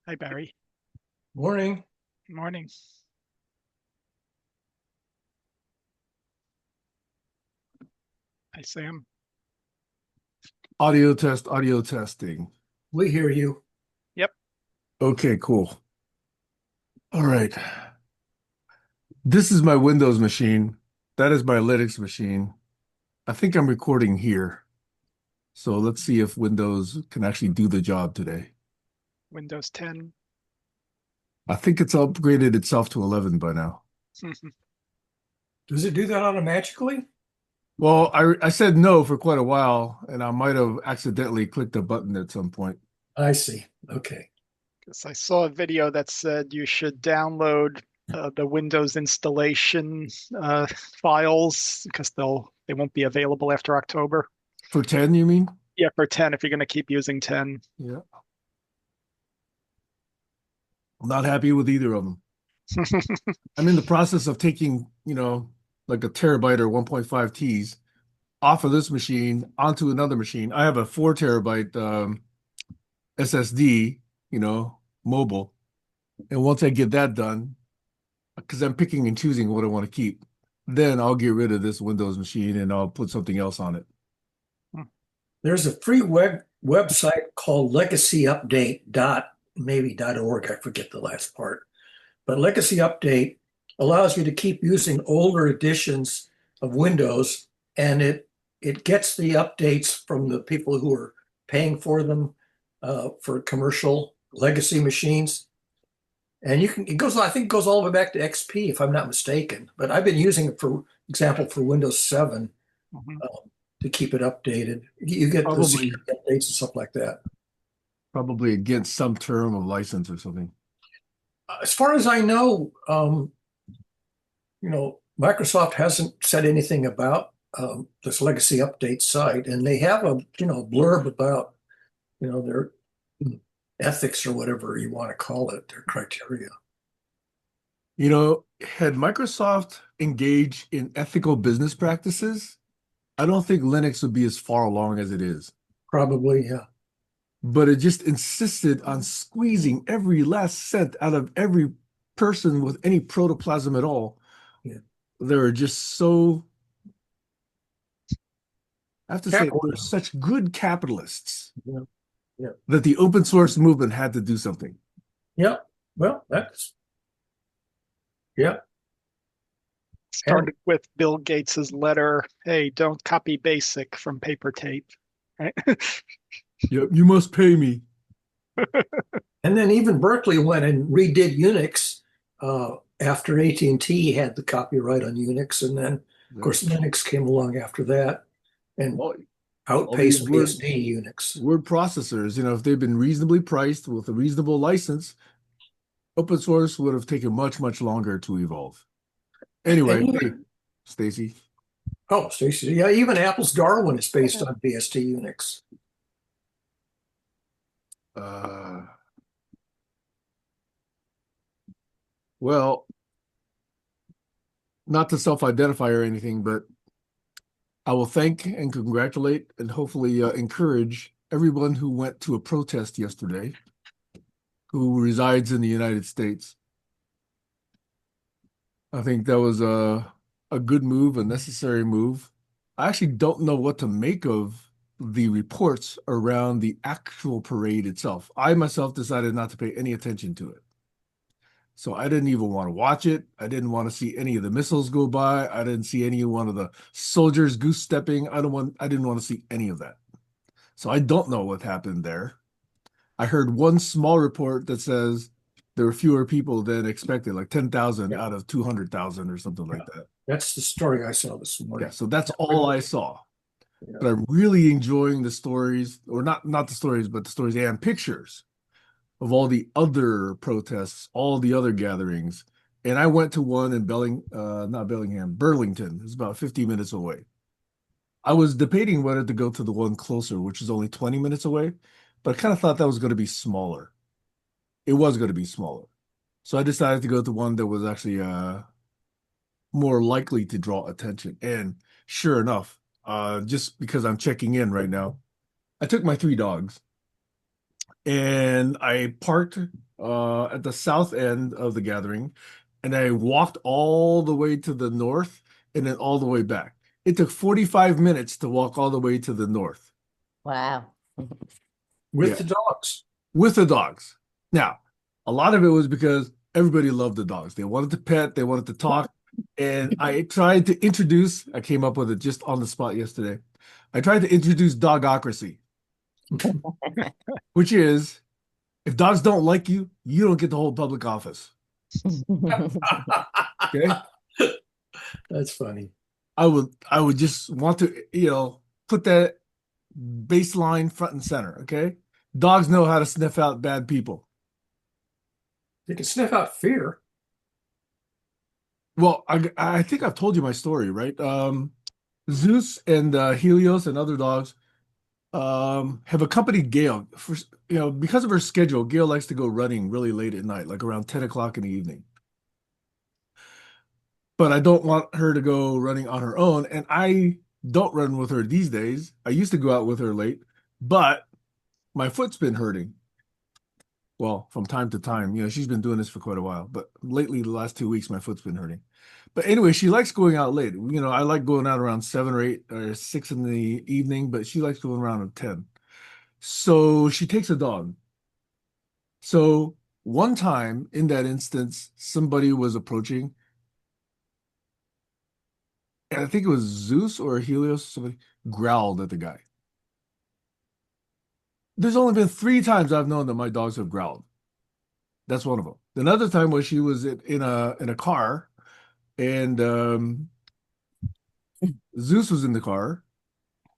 Hi, Barry. Morning. Morning. Hi, Sam. Audio test, audio testing. We hear you. Yep. Okay, cool. All right. This is my Windows machine. That is my Linux machine. I think I'm recording here. So let's see if Windows can actually do the job today. Windows 10. I think it's upgraded itself to 11 by now. Does it do that automatically? Well, I said no for quite a while, and I might have accidentally clicked a button at some point. I see. Okay. Because I saw a video that said you should download the Windows installation uh, files because they won't be available after October. For 10, you mean? Yeah, for 10 if you're going to keep using 10. Yeah. I'm not happy with either of them. I'm in the process of taking, like a terabyte or 1.5 Ts off of this machine onto another machine. I have a 4 terabyte SSD, mobile. And once I get that done, because I'm picking and choosing what I want to keep, then I'll get rid of this Windows machine and I'll put something else on it. There's a free website called Legacy Update dot maybe .org. I forget the last part. But Legacy Update allows you to keep using older editions of Windows, and it gets the updates from the people who are paying for them for commercial legacy machines. And I think it goes all the way back to XP, if I'm not mistaken. But I've been using it, for example, for Windows 7 Mhm. to keep it updated. You get the Probably, security updates and stuff like that. probably against some term of license or something. As far as I know, Microsoft hasn't said anything about this legacy update site, and they have a blurb about their ethics or whatever you want to call it, their criteria. Had Microsoft engaged in ethical business practices, I don't think Linux would be as far along as it is. Probably, yeah. But it just insisted on squeezing every last cent out of every person with any protoplasm at all. Yeah. They're just so, I have to say, they're Capitalism. such good capitalists Yeah, yeah, that the open source movement had to do something. yeah. Well, yeah. And Started with Bill Gates's letter, "Hey, don't copy BASIC from paper tape." Right? Yep, you must pay me. and then even Berkeley went and redid Unix after AT&T had the copyright on Unix, and then of Yep. course Linux came along after that and All, all these outpaced BSD Unix. word processors, if they've been reasonably priced with a reasonable license, open source would have taken much, much longer to evolve. And Anyway, hey, even Stacy. oh, Stacy, yeah, even Apple's Darwin is based on BSD Unix. Uh, well, not to self-identify or anything, but I will thank and congratulate and hopefully encourage everyone who went to a protest yesterday who resides in the United States. I think that was a good move, a necessary move. I actually don't know what to make of the reports around the actual parade itself. I myself decided not to pay any attention to it. So I didn't even want to watch it. I didn't want to see any of the missiles go by. I didn't see any one of the soldiers goose stepping. I didn't want to see any of that. So I don't know what happened there. I heard one small report that says there were fewer people than expected, like 10,000 Yeah, out of 200,000 or something yeah. like that. That's the story I saw this Yeah, morning. so that's all I saw. Yeah. But I'm really enjoying the stories, or not the stories, but the stories and pictures of all the other protests, all the other gatherings. And I went to one in not Bellingham, Burlington. It's about 50 minutes away. I was debating whether to go to the one closer, which is only 20 minutes away, but I kind of thought that was going to be smaller. It was going to be smaller. So I decided to go to one that was actually more likely to draw attention. And sure enough, just because I'm checking in right now, I took my 3 dogs and I parked at the south end of the gathering, and I walked all the way to the north and then all the way back. It took 45 minutes to walk all the way to the north. Wow. with Yeah, the dogs. with the dogs. Now, a lot of it was because everybody loved the dogs. They wanted to pet, they wanted to talk. And I tried to introduce, I came up with it just on the spot yesterday. I tried to introduce dogocracy, which is if dogs don't like you, you don't get to hold public office. Okay. That's funny. I would just want to, put that baseline front and center. Okay. Dogs know how to sniff out bad people. They can sniff out fear. Well, I think I've told you my story, right? Zeus and Helios and other dogs have accompanied Gail for, because of her schedule. Gail likes to go running really late at night, like around 10 o'clock in the evening. But I don't want her to go running on her own, and I don't run with her these days. I used to go out with her late, but my foot's been hurting. Well, from time to time, she's been doing this for quite a while, but lately, the last 2 weeks, my foot's been hurting. But anyway, she likes going out late. I like going out around 7 or 8 or 6 in the evening, but she likes going around at 10. So she takes a dog. So one time in that instance, somebody was approaching, and I think it was Zeus or Helios, somebody growled at the guy. There's only been 3 times I've known that my dogs have growled. That's one of them. Another time was she was in a car, and Zeus was in the car,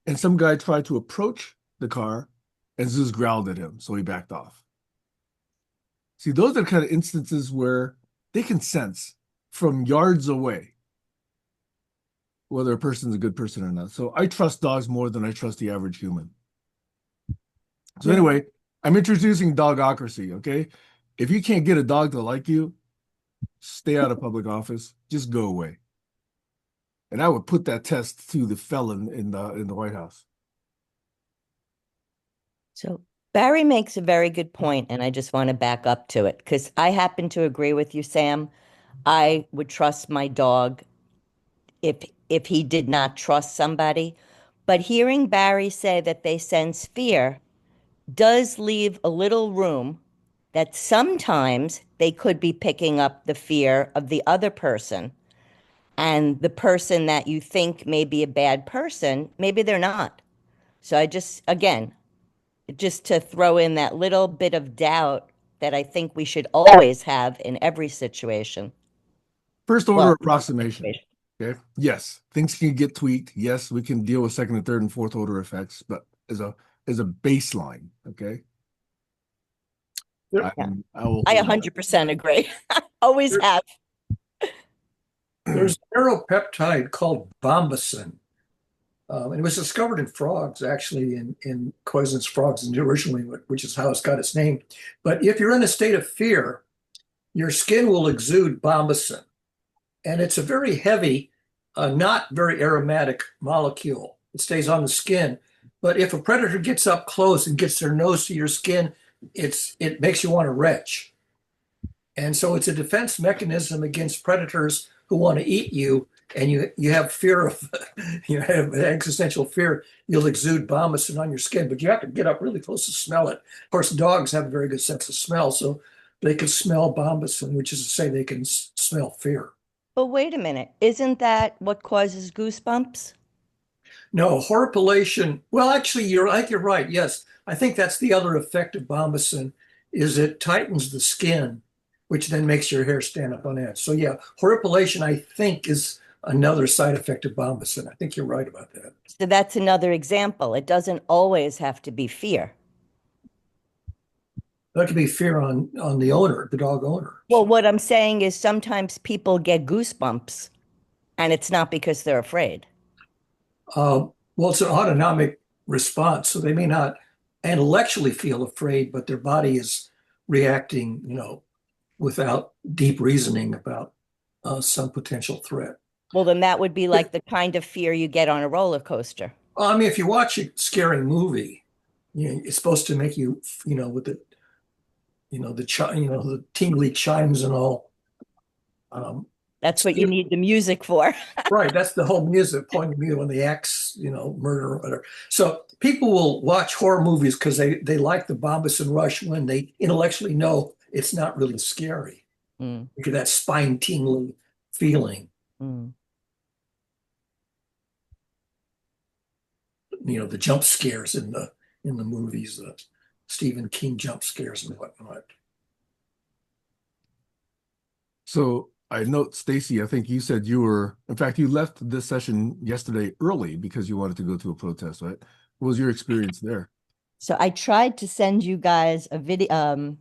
and some guy tried to approach the car, and Zeus growled at him, so he backed off. See, those are the kind of instances where they can sense from yards away whether a person's a good person or not. So I trust dogs more than I trust the average human. So anyway, I'm introducing dogocracy, okay? If you can't get a dog to like you, stay out of public office. Just go away. And I would put that test to the felon in the White House. So Barry makes a very good point, and I just want to back up to it because I happen to agree with you, Sam. I would trust my dog if he did not trust somebody. But hearing Barry say that they sense fear does leave a little room that sometimes they could be picking up the fear of the other person. And the person that you think may be a bad person, maybe they're not. So I just, again, just to throw in that little bit of doubt that I think we should always have in every situation. First order Well, approximation. Okay. Yes, things can get tweaked. Yes, we can deal with second and third and fourth order effects, but as a baseline, okay. There, yeah, I will I hold 100% agree. Always there- have. there's a neuropeptide called bombacin. And it was discovered in frogs, actually, in Coison's frogs originally, which is how it's got its name. But if you're in a state of fear, your skin will exude bombacin. And it's a very heavy, not very aromatic molecule. It stays on the skin. But if a predator gets up close and gets their nose to your skin, it makes you want to retch. And so it's a defense mechanism against predators who want to eat you, and you have fear of, you have existential fear. You'll exude bombacin on your skin, but you have to get up really close to smell it. Of course, dogs have a very good sense of smell, so they can smell bombacin, which is to say they can smell fear. But wait a minute. Isn't that what causes goosebumps? No, horripilation. Well, actually, you're right. Yes, I think that's the other effect of bombacin is it tightens the skin, which then makes your hair stand up on end. So yeah, horripilation, I think, is another side effect of bombacin. I think you're right about that. So that's another example. It doesn't always have to be fear. That could be fear on the owner, the dog owner. Well, what I'm saying is sometimes people get goosebumps and it's not because they're afraid. Well, it's an autonomic response, so they may not intellectually feel afraid, but their body is reacting, without deep reasoning about some potential threat. Well, then that would be like the kind of fear you get on a roller coaster. Well, I mean, if you watch a scary movie, it's supposed to make you, with the tingly chimes and all. Um, That's what you need the music for. right, that's the whole music point of view when the axe, murder or whatever. So people will watch horror movies because they like the bombus and rush when they intellectually know it's not really scary. Mm, You get that spine tingling feeling. mm. The jump scares in the movies, the Stephen King jump scares and whatnot. So I note, Stacy, I think you said in fact, you left this session yesterday early because you wanted to go to a protest, right? What was your experience there? So I tried to send you guys a video,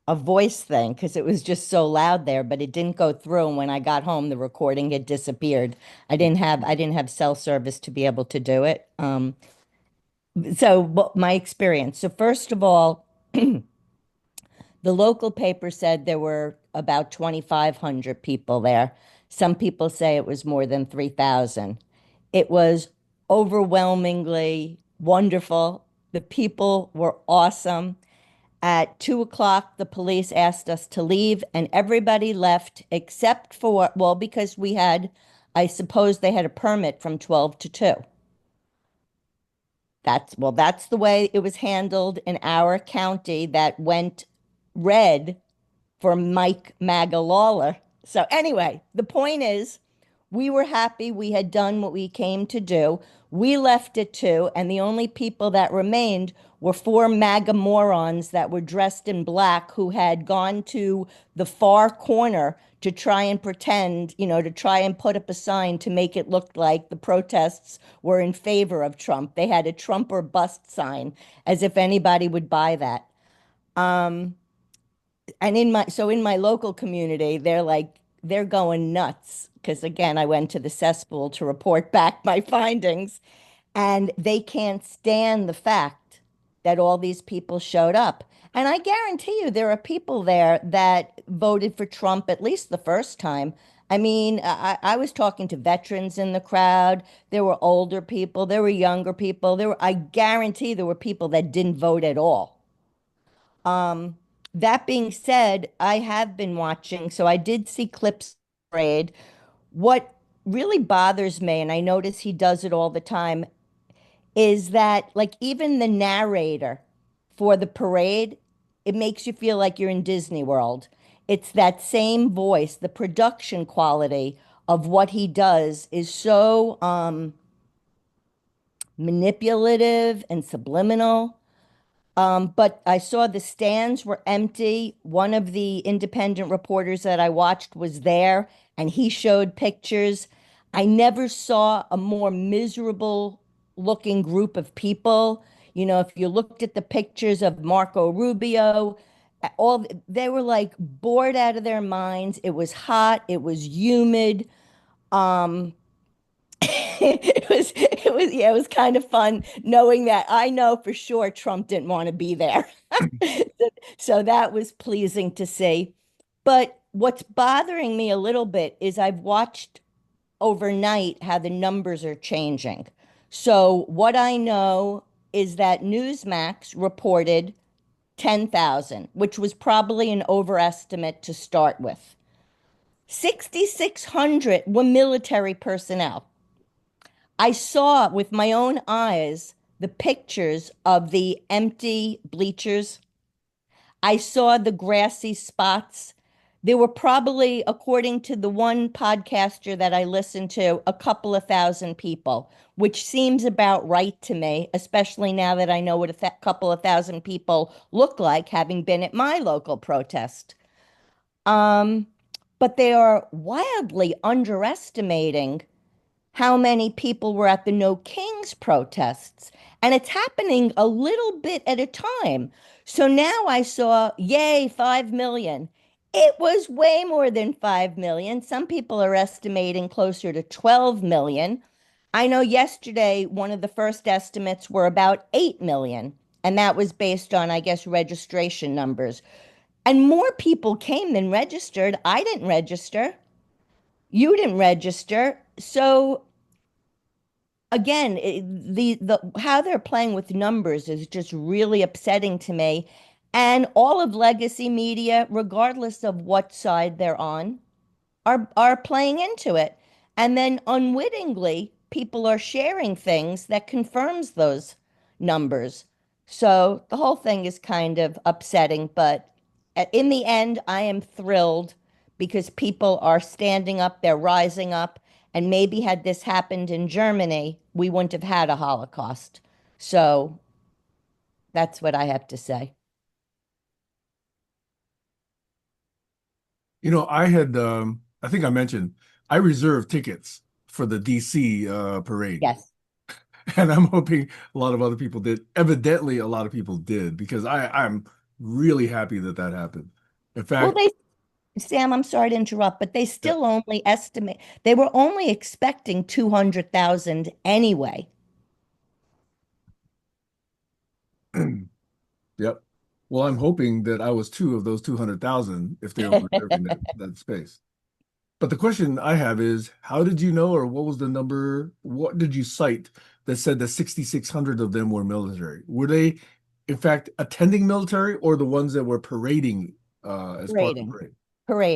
a voice thing because it was just so loud there, but it didn't go through. And when I got home, the recording had disappeared. I didn't have cell service to be able to do it. My experience. So first of all, the local paper said there were about 2,500 people there. Some people say it was more than 3,000. It was overwhelmingly wonderful. The people were awesome. At 2 o'clock, the police asked us to leave, and everybody left except for, well, because I suppose they had a permit from 12 to 2. That's the way it was handled in our county that went red for Mike Magalawler. So anyway, the point is, we were happy we had done what we came to do. We left at 2, and the only people that remained were 4 MAGA morons that were dressed in black who had gone to the far corner to try and pretend, to try and put up a sign to make it look like the protests were in favor of Trump. They had a Trump or bust sign, as if anybody would buy that. And in my local community, they're going nuts because again, I went to the cesspool to report back my findings, and they can't stand the fact that all these people showed up. And I guarantee you, there are people there that voted for Trump at least the first time. I mean, I was talking to veterans in the crowd. There were older people, there were younger people. I guarantee there were people that didn't vote at all. That being said, I have been watching, so I did see clips of the parade. What really bothers me, and I notice he does it all the time, is that like even the narrator for the parade, it makes you feel like you're in Disney World. It's that same voice, the production quality of what he does is so manipulative and subliminal. But I saw the stands were empty. One of the independent reporters that I watched was there, and he showed pictures. I never saw a more miserable looking group of people. If you looked at the pictures of Marco Rubio, they were like bored out of their minds. It was hot, it was humid. Um, yeah, it was kind of fun knowing that I know for sure Trump didn't want to be there. So that was pleasing to see. But what's bothering me a little bit is I've watched overnight how the numbers are changing. So what I know is that Newsmax reported 10,000, which was probably an overestimate to start with. 6,600 were military personnel. I saw with my own eyes the pictures of the empty bleachers. I saw the grassy spots. There were probably, according to the one podcaster that I listened to, a couple of thousand people, which seems about right to me, especially now that I know what a couple of thousand people look like, having been at my local protest. Um, but they are wildly underestimating how many people were at the No Kings protests. And it's happening a little bit at a time. So now I saw, yay, 5 million. It was way more than 5 million. Some people are estimating closer to 12 million. I know yesterday, one of the first estimates were about 8 million. And that was based on, I guess, registration numbers. And more people came than registered. I didn't register. You didn't register. So again, the how they're playing with numbers is just really upsetting to me. And all of legacy media, regardless of what side they're on, are playing into it. And then unwittingly, people are sharing things that confirms those numbers. So the whole thing is kind of upsetting, but in the end, I am thrilled because people are standing up, they're rising up, and maybe had this happened in Germany, we wouldn't have had a Holocaust. So that's what I have to say. I think I mentioned I reserved tickets for the DC parade. Yes. And I'm hoping a lot of other people did. Evidently, a lot of people did because I'm really happy that that happened. In Well, fact, they Sam, I'm sorry to interrupt, but they yeah, still only estimate they were only expecting 200,000 anyway. yep. Well, I'm hoping that I was two of those 200,000 if they were reserving that space. But the question I have is, how did you know, or what was the number? What did you cite that said that 6,600 of them were military? Were they, in fact, attending military or the ones that were parading as part of the Parading. parade?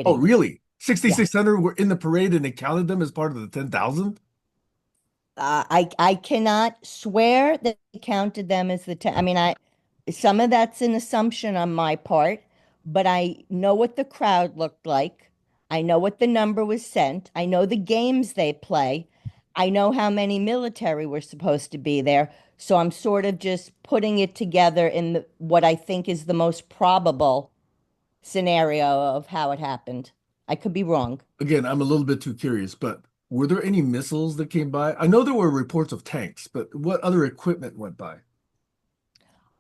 Oh, Parading. really? Yeah. 6,600 were in the parade and they counted them as part of the 10,000? I cannot swear that they counted them as the 10. I mean, some of that's an assumption on my part, but I know what the crowd looked like. I know what the number was sent. I know the games they play. I know how many military were supposed to be there. So I'm sort of just putting it together in what I think is the most probable scenario of how it happened. I could be wrong. Again, I'm a little bit too curious, but were there any missiles that came by? I know there were reports of tanks, but what other equipment went by?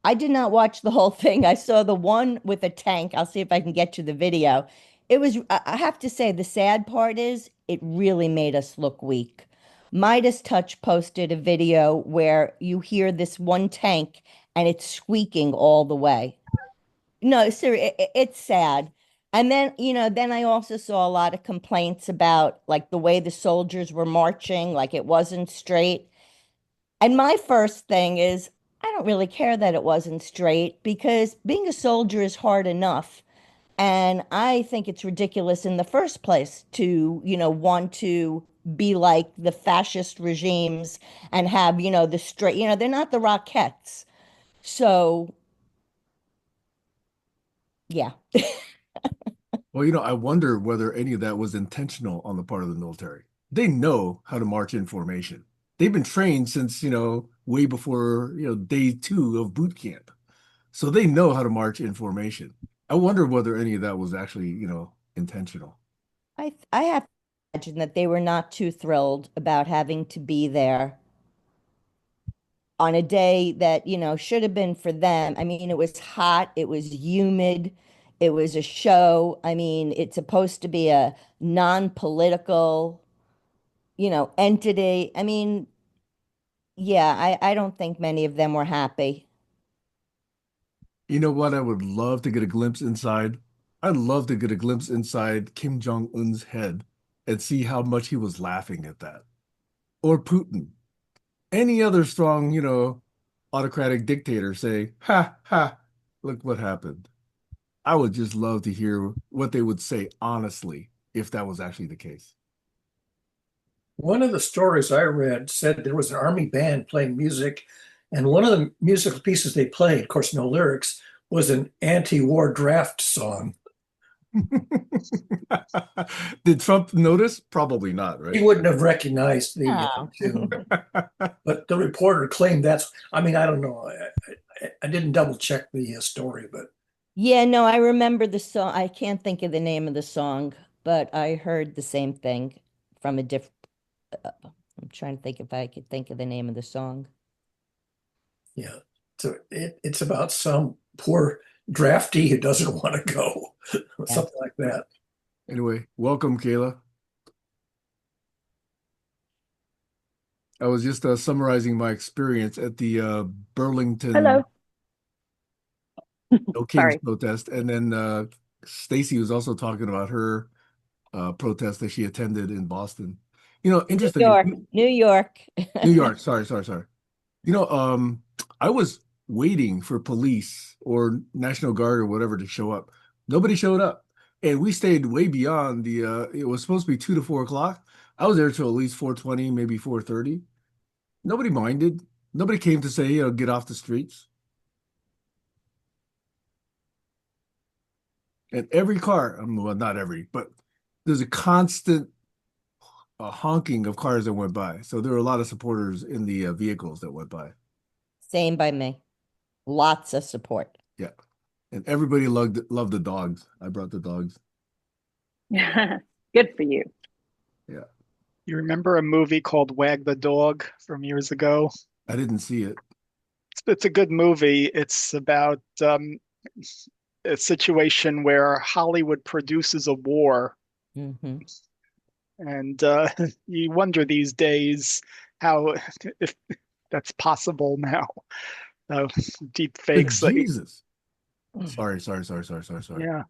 I did not watch the whole thing. I saw the one with a tank. I'll see if I can get to the video. I have to say, the sad part is it really made us look weak. Midas Touch posted a video where you hear this one tank and it's squeaking all the way. No, seriously, it's sad. And then, then I also saw a lot of complaints about like the way the soldiers were marching, like it wasn't straight. And my first thing is, I don't really care that it wasn't straight because being a soldier is hard enough. And I think it's ridiculous in the first place to, want to be like the fascist regimes and have, the straight, they're not the Rockettes. So, yeah. Well, I wonder whether any of that was intentional on the part of the military. They know how to march in formation. They've been trained since, way before, day two of boot camp. So they know how to march in formation. I wonder whether any of that was actually, intentional. I have to imagine that they were not too thrilled about having to be there on a day that, should have been for them. I mean, it was hot, it was humid, it was a show. I mean, it's supposed to be a non-political, entity. I mean, yeah, I don't think many of them were happy. You know what? I would love to get a glimpse inside. I'd love to get a glimpse inside Kim Jong-un's head and see how much he was laughing at that. Or Putin. Any other strong, autocratic dictator say, ha, ha, look what happened. I would just love to hear what they would say honestly if that was actually the case. One of the stories I read said there was an army band playing music, and one of the musical pieces they played, of course, no lyrics, was an anti-war draft song. Did Trump notice? Probably not, He right? wouldn't have recognized the Oh. tune, but the reporter claimed that's. I mean, I don't know. I didn't double check the story, but Yeah, no, I remember the song. I can't think of the name of the song, but I heard the same thing from a different. I'm trying to think if I could think of the name of the song. yeah. So it's about some poor draftee who doesn't want to go, Yeah. something like that. Anyway, welcome, Kayla. I was just summarizing my experience at the Burlington Hello. No Kings Sorry. protest, and then Stacy was also talking about her protest that she attended in Boston. New Interesting. York, New York. New York. Sorry, sorry, sorry. You know, um, I was waiting for police or National Guard or whatever to show up. Nobody showed up. And we stayed way beyond it was supposed to be 2 to 4 o'clock. I was there till at least 4:20, maybe 4:30. Nobody minded. Nobody came to say, get off the streets. And every car, well, not every, but there's a constant honking of cars that went by. So there were a lot of supporters in the vehicles that went by. Same by me. Lots of support. Yeah. And everybody loved the dogs. I brought the dogs. Good for you. Yeah. You remember a movie called Wag the Dog from years ago? I didn't see it. It's a good movie. It's about a situation where Hollywood produces a war, Hmm. and you wonder these days how if that's possible now. Deep fakes. Jesus. Sorry. Yeah.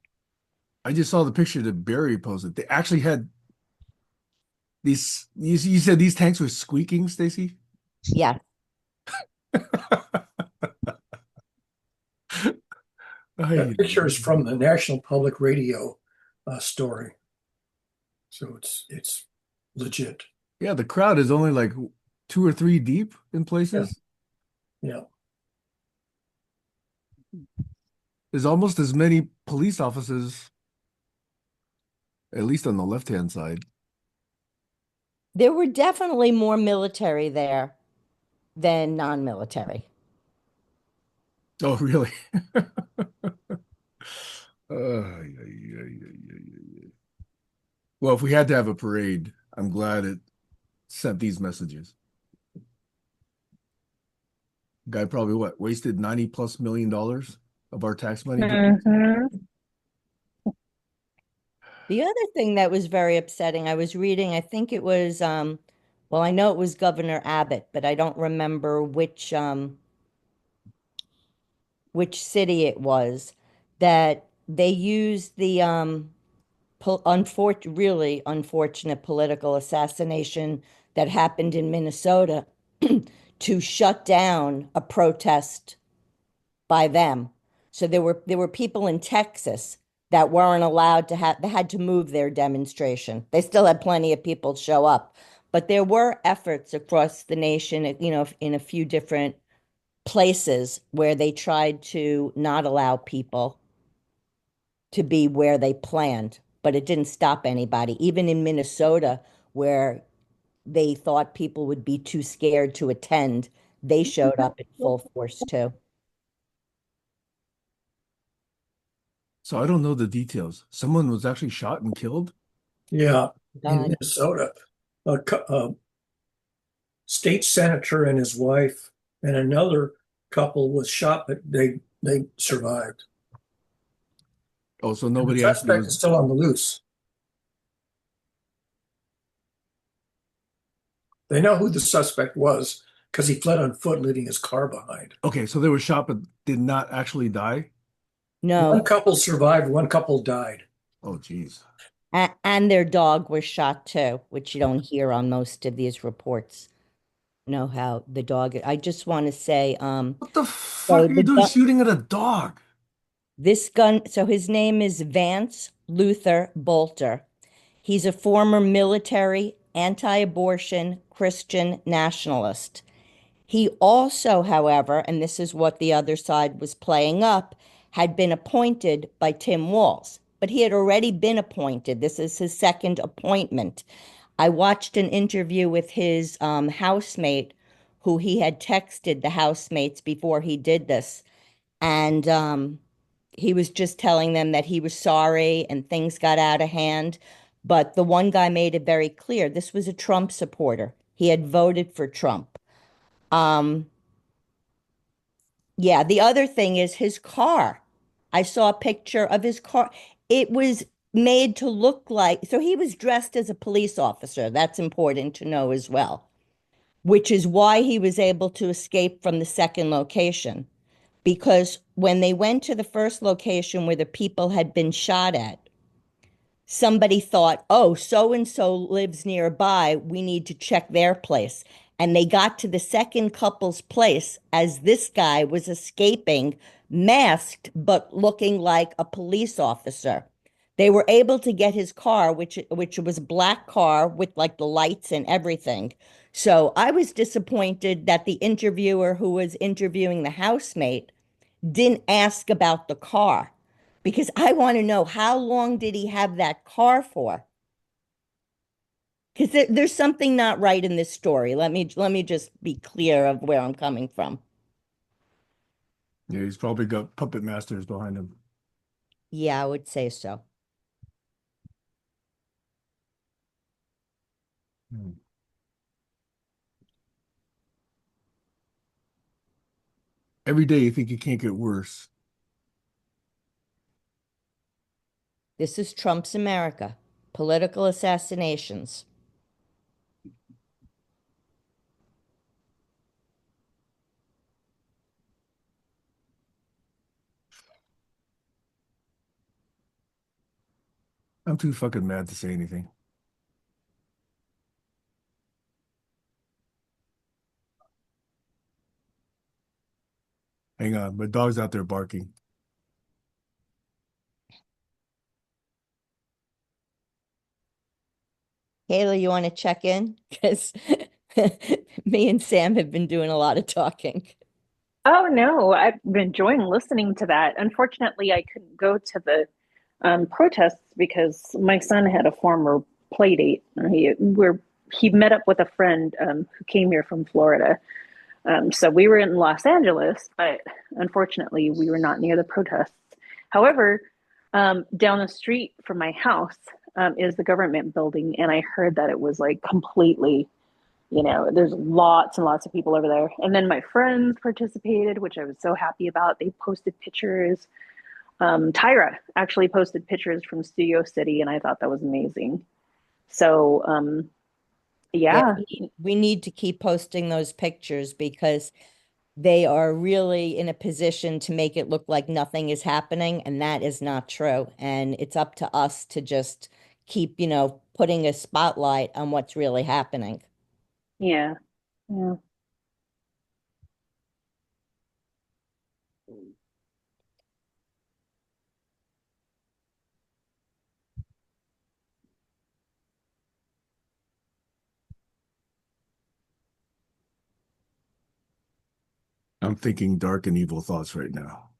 I just saw the picture that Barry posted. They actually had these. You said these tanks were squeaking, Stacy? Yeah. That picture is from the National Public Radio story, so it's legit. Yeah, the crowd is only like 2 or 3 deep in places. Yeah. There's almost as many police officers, at least on the left-hand side. There were definitely more military there than non-military. Oh, really? Yeah, yeah. Well, if we had to have a parade, I'm glad it sent these messages. Guy probably wasted $90+ million of our tax money. Mhm. The other thing that was very upsetting, I was reading, I think it was, well, I know it was Governor Abbott, but I don't remember which city it was, that they used the really unfortunate political assassination that happened in Minnesota to shut down a protest by them. So there were people in Texas that weren't allowed to have, they had to move their demonstration. They still had plenty of people show up, but there were efforts across the nation, in a few different places where they tried to not allow people to be where they planned, but it didn't stop anybody. Even in Minnesota, where they thought people would be too scared to attend, they showed up in full force too. So I don't know the details. Someone was actually shot and killed? Yeah, in God. Minnesota, a state senator and his wife and another couple was shot, but they survived. Oh, so And the nobody actually suspect is was. still on the loose. They know who the suspect was because he fled on foot, leaving his car behind. Okay, so they were shot but did not actually die? One No, couple survived, one couple died. Oh, geez. and their dog was shot too, which you don't hear on most of these reports. Know how the dog. I just want to say, What the so fuck are you the doing gun, shooting at a dog? this gun. So his name is Vance Luther Bolter. He's a former military, anti-abortion Christian nationalist. He also, however, and this is what the other side was playing up, had been appointed by Tim Walz, but he had already been appointed. This is his second appointment. I watched an interview with his housemate, who he had texted the housemates before he did this. And he was just telling them that he was sorry and things got out of hand. But the one guy made it very clear this was a Trump supporter. He had voted for Trump. Um, yeah, the other thing is his car. I saw a picture of his car. It was made to look like, so he was dressed as a police officer. That's important to know as well, which is why he was able to escape from the second location. Because when they went to the first location where the people had been shot at, somebody thought, oh, so and so lives nearby. We need to check their place. And they got to the second couple's place as this guy was escaping, masked, but looking like a police officer. They were able to get his car, which was a black car with like the lights and everything. So I was disappointed that the interviewer who was interviewing the housemate didn't ask about the car because I want to know how long did he have that car for? Because there's something not right in this story. Let me just be clear of where I'm coming from. Yeah, he's probably got puppet masters behind him. Yeah, I would say so. Hmm. Every day you think it can't get worse. This is Trump's America. Political assassinations. I'm too fucking mad to say anything. Hang on, my dog's out there barking. Kayla, you want to check in? Because me and Sam have been doing a lot of talking. Oh no, I've been enjoying listening to that. Unfortunately, I couldn't go to the protests because my son had a former play date. He met up with a friend who came here from Florida. So we were in Los Angeles, but unfortunately, we were not near the protests. However, down the street from my house is the government building, and I heard that it was like completely, there's lots and lots of people over there. And then my friends participated, which I was so happy about. They posted pictures. Tyra actually posted pictures from Studio City, and I thought that was amazing. So, Yeah, yeah, we need to keep posting those pictures because they are really in a position to make it look like nothing is happening, and that is not true. And it's up to us to just keep, putting a spotlight on what's really happening. yeah, yeah. I'm thinking dark and evil thoughts right now.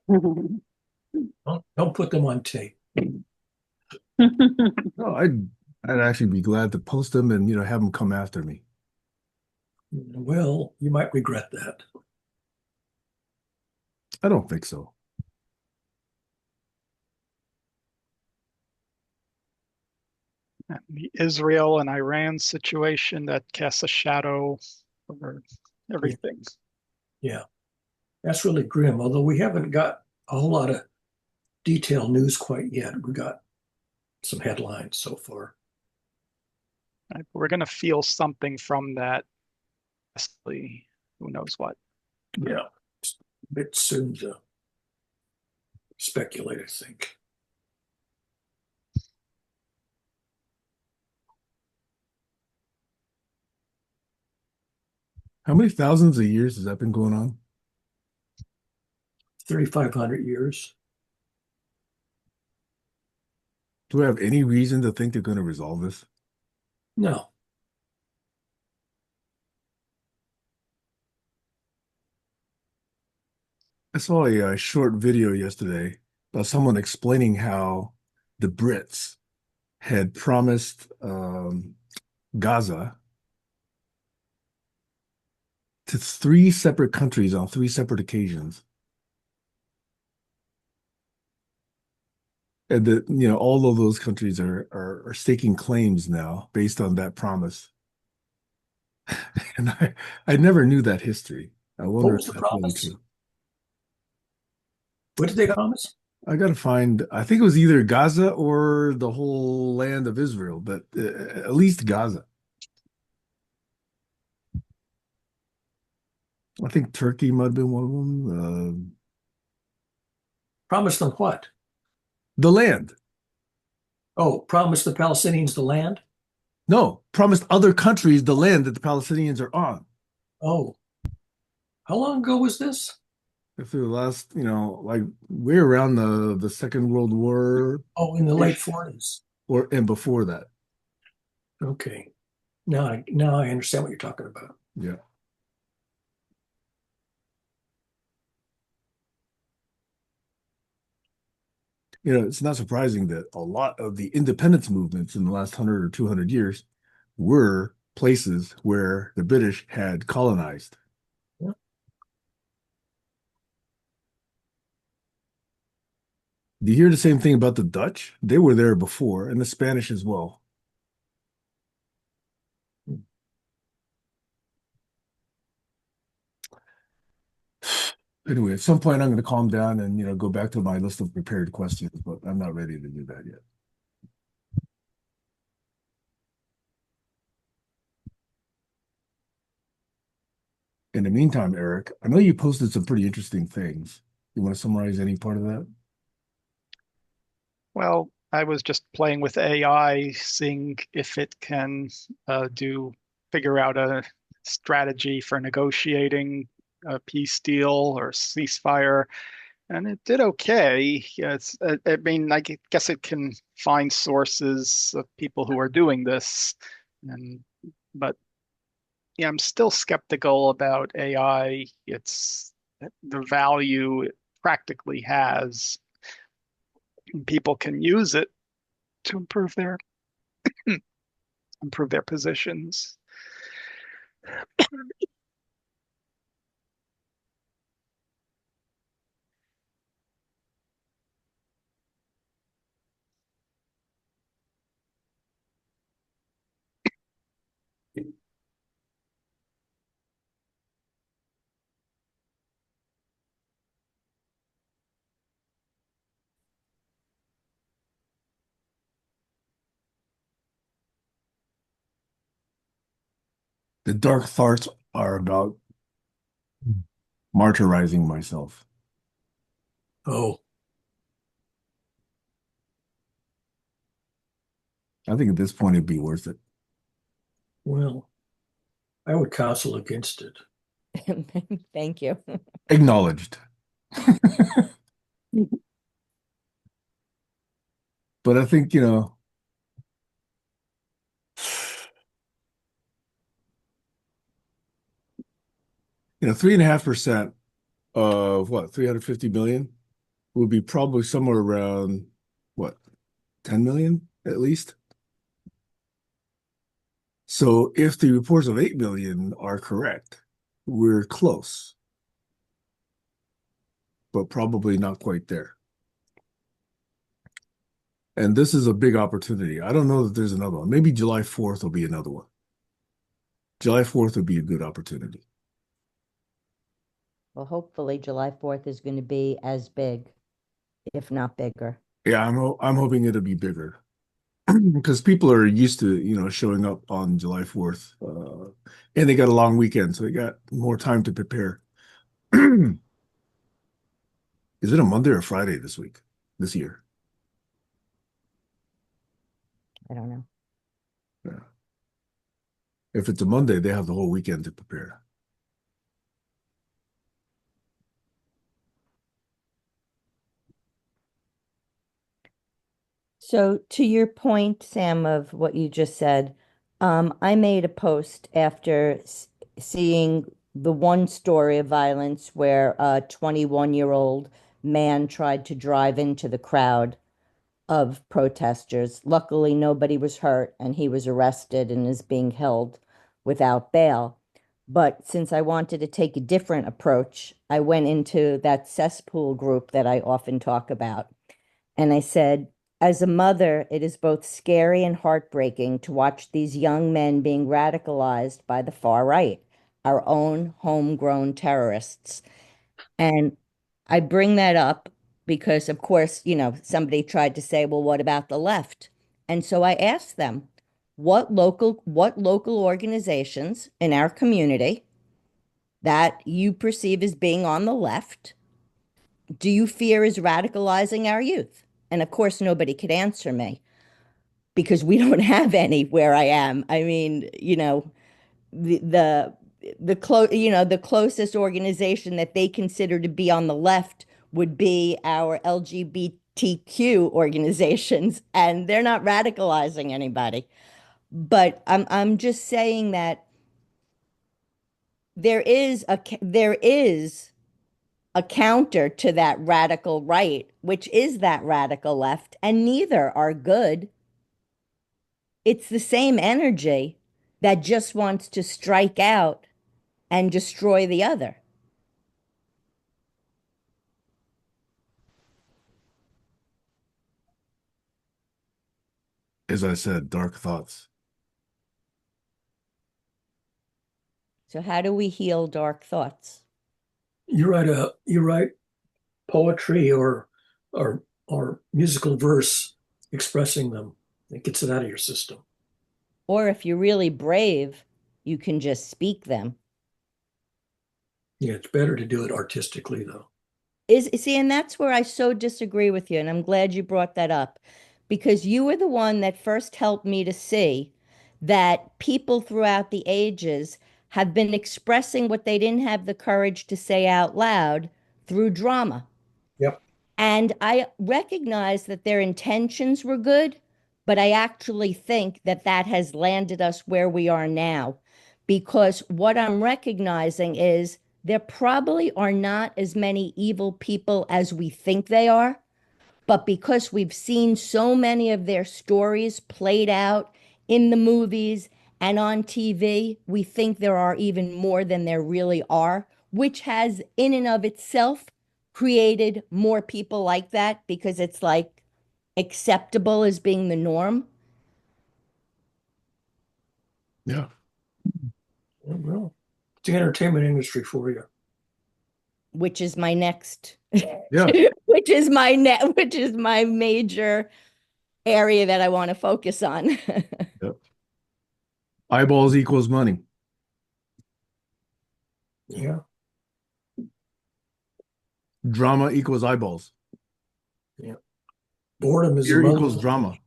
Don't put them on tape. No, I'd actually be glad to post them and have them come after me. Well, you might regret that. I don't think so. The Israel and Iran situation that casts a shadow over everything. Yeah, that's really grim. Although we haven't got a whole lot of detailed news quite yet. We got some headlines so far. We're going to feel something from that. Who knows what? Yeah, it's a bit soon to speculate, I think. How many thousands of years has that been going on? 3,500 years. Do we have any reason to think they're going to resolve this? No. I saw a short video yesterday about someone explaining how the Brits had promised Gaza to three separate countries on three separate occasions. And that, all of those countries are staking claims now based on that promise. And I never knew that history. I What wonder was if the that's really promise? true. What did they promise? I gotta find, I think it was either Gaza or the whole land of Israel, but at least Gaza. I think Turkey might have been one of them. Promise them what? The land. Oh, promise the Palestinians the land? No, promised other countries the land that the Palestinians are on. Oh, how long ago was this? If the last, like we're around the Second World War Oh, in the late ish, 40s. or and before that. Okay. Now I understand what you're talking about. Yeah. It's not surprising that a lot of the independence movements in the last 100 or 200 years were places where the British had colonized. Yeah. Do you hear the same thing about the Dutch? They were there before, and the Spanish as well. Anyway, at some point I'm going to calm down and go back to my list of prepared questions, but I'm not ready to do that yet. In the meantime, Eric, I know you posted some pretty interesting things. You want to summarize any part of that? Well, I was just playing with AI, seeing if it can figure out a strategy for negotiating a peace deal or ceasefire, and it did okay. I mean, I guess it can find sources of people who are doing this, and but yeah, I'm still skeptical about AI. It's the value it practically has. People can use it to improve their positions. The dark thoughts are about martyrizing myself. Oh, I think at this point it'd be worth it. well, I would counsel against it. Thank you. Acknowledged. But I think, 3.5% of what, 350 million would be probably somewhere around what, 10 million at least. So if the reports of 8 million are correct, we're close, but probably not quite there. And this is a big opportunity. I don't know that there's another one. Maybe July 4th will be another one. July 4th would be a good opportunity. Well, hopefully July 4th is going to be as big, if not bigger. Yeah, I'm hoping it'll be bigger because people are used to, showing up on July 4th. And they got a long weekend, so they got more time to prepare. Is it a Monday or Friday this year? I don't know. Yeah. If it's a Monday, they have the whole weekend to prepare. So, to your point, Sam, of what you just said, I made a post after seeing the one story of violence where a 21-year-old man tried to drive into the crowd of protesters. Luckily, nobody was hurt, and he was arrested and is being held without bail. But since I wanted to take a different approach, I went into that cesspool group that I often talk about. And I said, as a mother, it is both scary and heartbreaking to watch these young men being radicalized by the far right, our own homegrown terrorists. And I bring that up because, of course, somebody tried to say, well, what about the left? And so I asked them, what local organizations in our community that you perceive as being on the left do you fear is radicalizing our youth? And of course, nobody could answer me. because we don't have any where I am. I mean, the the the closest organization that they consider to be on the left would be our LGBTQ organizations, and they're not radicalizing anybody. But I'm just saying that there is a counter to that radical right, which is that radical left, and neither are good. It's the same energy that just wants to strike out and destroy the other. As I said, dark thoughts. So how do we heal dark thoughts? You write poetry or musical verse expressing them. It gets it out of your system. Or if you're really brave, you can just speak them. Yeah, it's better to do it artistically though. And that's where I so disagree with you, and I'm glad you brought that up because you were the one that first helped me to see that people throughout the ages have been expressing what they didn't have the courage to say out loud through drama. Yep. And I recognize that their intentions were good, but I actually think that that has landed us where we are now. Because what I'm recognizing is there probably are not as many evil people as we think they are. But because we've seen so many of their stories played out in the movies and on TV, we think there are even more than there really are, which has, in and of itself, created more people like that because it's like acceptable as being the norm, Yeah. Well, it's the entertainment industry for you. which is my next, Yeah. which is my major area that I want to focus on. Yep. Eyeballs equals money. Yeah. Drama equals eyeballs. Yeah. Boredom is the Fear mother equals of drama.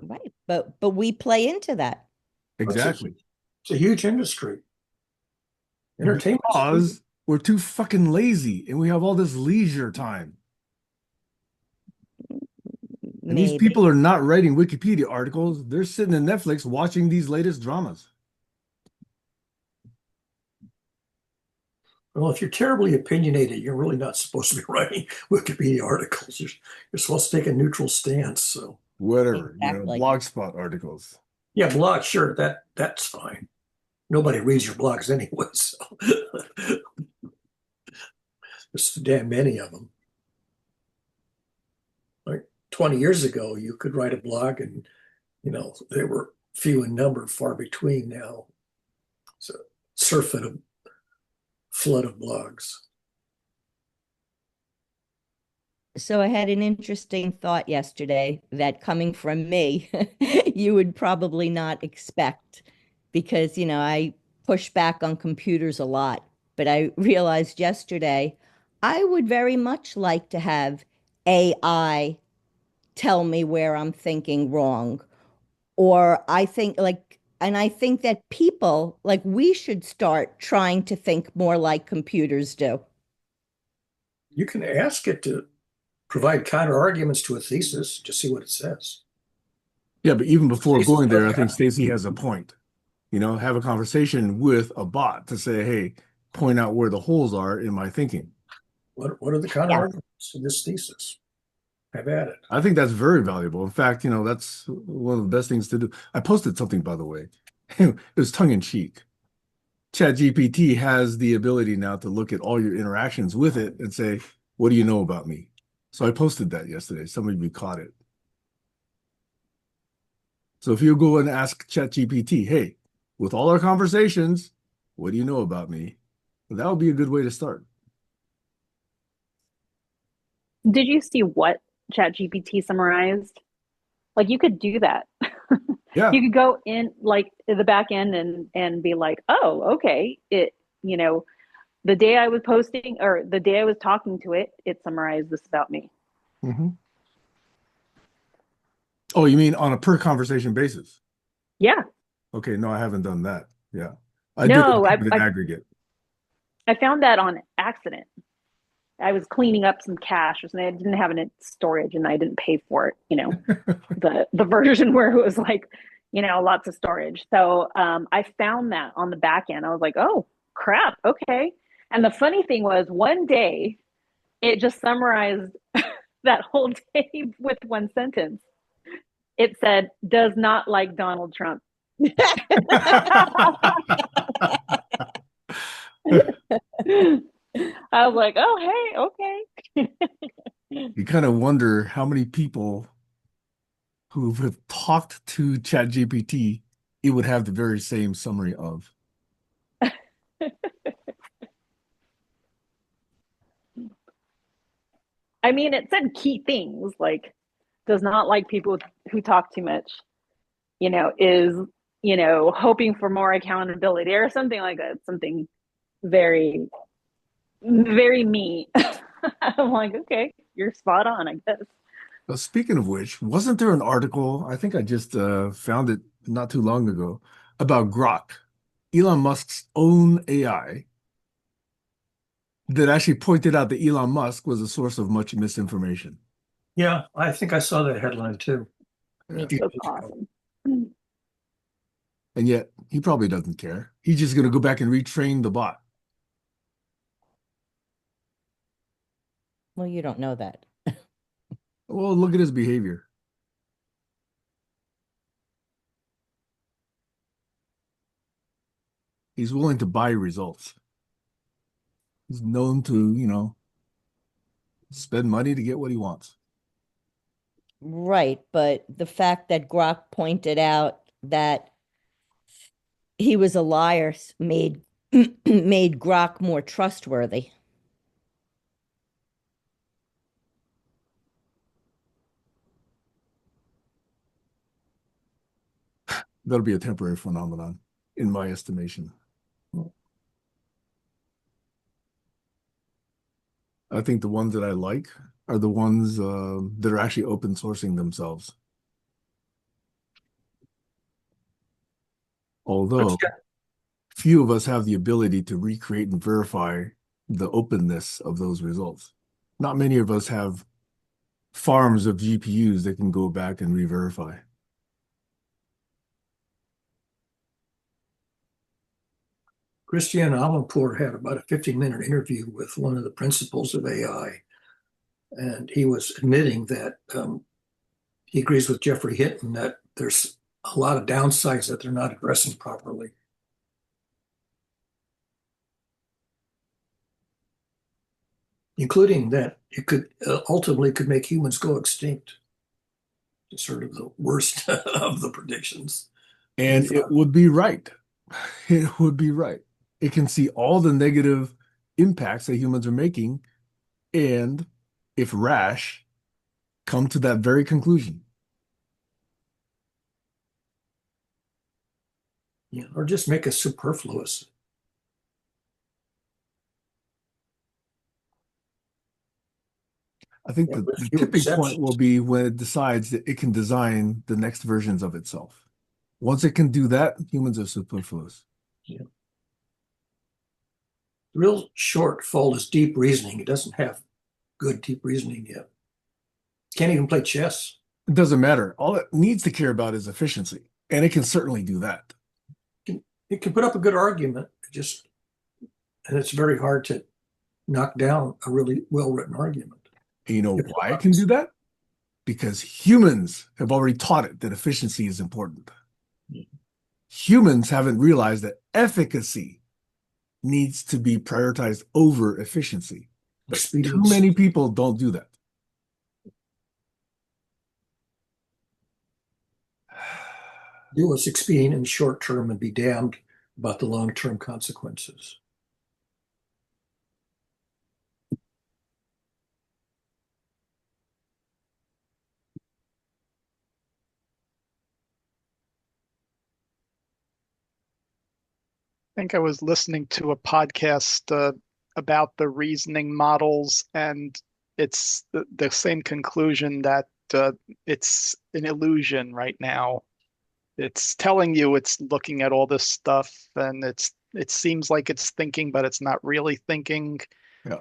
Right. But we play into that. Exactly. It's a huge industry. Entertainment. Because we're too fucking lazy and we have all this leisure time. And these Maybe. people are not writing Wikipedia articles. They're sitting in Netflix watching these latest dramas. Well, if you're terribly opinionated, you're really not supposed to be writing Wikipedia articles. You're supposed to take a neutral stance. So Whatever, Exactly. blogspot articles. yeah, blog, sure, that's fine. Nobody reads your blogs anyway, so there's so damn many of them. Like 20 years ago, you could write a blog and they were few in number, far between now. So surfeit of flood of blogs. So I had an interesting thought yesterday that coming from me, you would probably not expect because, I push back on computers a lot. But I realized yesterday I would very much like to have AI tell me where I'm thinking wrong. Or I think that people, like we should start trying to think more like computers do. You can ask it to provide counter arguments to a thesis to see what it says. Yeah, but even before Thesis going there, I think archive. Stacy has a point. Have a conversation with a bot to say, hey, point out where the holes are in my thinking. What are the counter Yeah. arguments to this thesis? Have at it. I think that's very valuable. In fact, that's one of the best things to do. I posted something, by the way. It was tongue in cheek. ChatGPT has the ability now to look at all your interactions with it and say, what do you know about me? So I posted that yesterday. Some of you caught it. So if you go and ask ChatGPT, hey, with all our conversations, what do you know about me? Well, that would be a good way to start. Did you see what ChatGPT summarized? Like you could do that. Yeah. You could go in like the back end and be like, oh, okay, you know, the day I was posting or the day I was talking to it, it summarized this about me. Mm-hmm. Oh, you mean on a per conversation basis? Yeah. Okay, no, I haven't done that. Yeah. I do No, it in aggregate. I found that on accident. I was cleaning up some cash or something. I didn't have it in storage and I didn't pay for it, the version where it was like, lots of storage. So I found that on the back end. I was like, oh crap, okay. And the funny thing was one day it just summarized that whole day with one sentence. It said, does not like Donald Trump. I was like, oh hey, okay. You kind of wonder how many people who have talked to ChatGPT, it would have the very same summary of. I mean, it said key things like does not like people who talk too much, is, hoping for more accountability or something like that. Something very, very me. I'm like, okay, you're spot on, I guess. Well, speaking of which, wasn't there an article? I think I just found it not too long ago about Grok, Elon Musk's own AI, that actually pointed out that Elon Musk was a source of much misinformation. Yeah, I think I saw that headline too. Yeah. That's awesome. And yet he probably doesn't care. He's just going to go back and retrain the bot. Well, you don't know that. Well, look at his behavior. He's willing to buy results. He's known to, spend money to get what he wants. Right, but the fact that Grok pointed out that he was a liar made made Grok more trustworthy. That'll be a temporary phenomenon, in my estimation. I think the ones that I like are the ones that are actually open sourcing themselves. Although few of us have the ability to recreate and verify the openness of those results. Not many of us have farms of GPUs that can go back and re-verify. Christiane Amanpour had about a 15-minute interview with one of the principals of AI, and he was admitting that he agrees with Jeffrey Hinton that there's a lot of downsides that they're not addressing properly. Including that it could ultimately could make humans go extinct. It's sort of the worst of the predictions. And it would be right. It would be right. It can see all the negative impacts that humans are making, and if rash, come to that very conclusion. Yeah, or just make us superfluous. I think Yeah, the few tipping point will exceptions. be when it decides that it can design the next versions of itself. Once it can do that, humans are superfluous. Yeah. The real shortfall is deep reasoning. It doesn't have good deep reasoning yet. Can't even play chess. It doesn't matter. All it needs to care about is efficiency, and it can certainly do that. It can put up a good argument, and it's very hard to knock down a really well-written argument. And you know why it can do that? Because humans have already taught it that efficiency is important. Humans haven't realized that efficacy needs to be prioritized over efficiency. But too many people don't do that. Do what's expedient in the short term and be damned about the long-term consequences. I think I was listening to a podcast about the reasoning models, and it's the same conclusion that uh, it's an illusion right now. It's telling you it's looking at all this stuff, and it seems like it's thinking, but it's not really thinking. Yeah.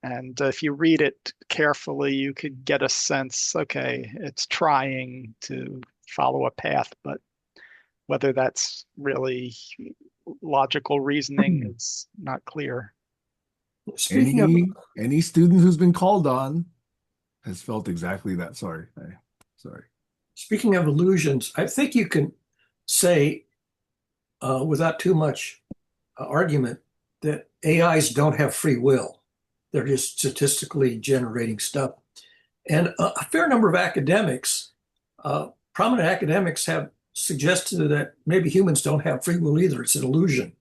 And if you read it carefully, you could get a sense, okay, it's trying to follow a path, but whether that's really logical reasoning is not clear. Speaking of Any student who's been called on has felt exactly that. Sorry. speaking of illusions, I think you can say without too much argument that AIs don't have free will. They're just statistically generating stuff. And a fair number of academics, prominent academics, have suggested that maybe humans don't have free will either. It's an illusion.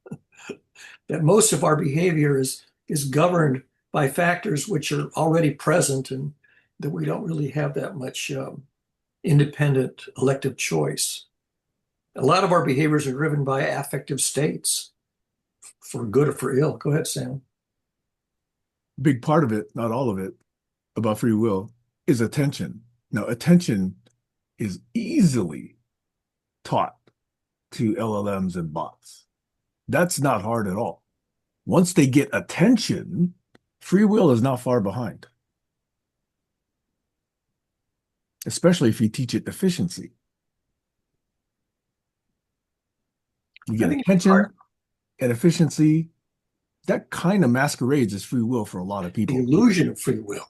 That most of our behavior is governed by factors which are already present and that we don't really have that much independent elective choice. A lot of our behaviors are driven by affective states, for good or for ill. Go ahead, Sam. Big part of it, not all of it, about free will is attention. Now, attention is easily taught to LLMs and bots. That's not hard at all. Once they get attention, free will is not far behind, especially if you teach it efficiency. You I get think it's attention hard. and efficiency, that kind of masquerades as free will for a lot of The people. illusion of free will.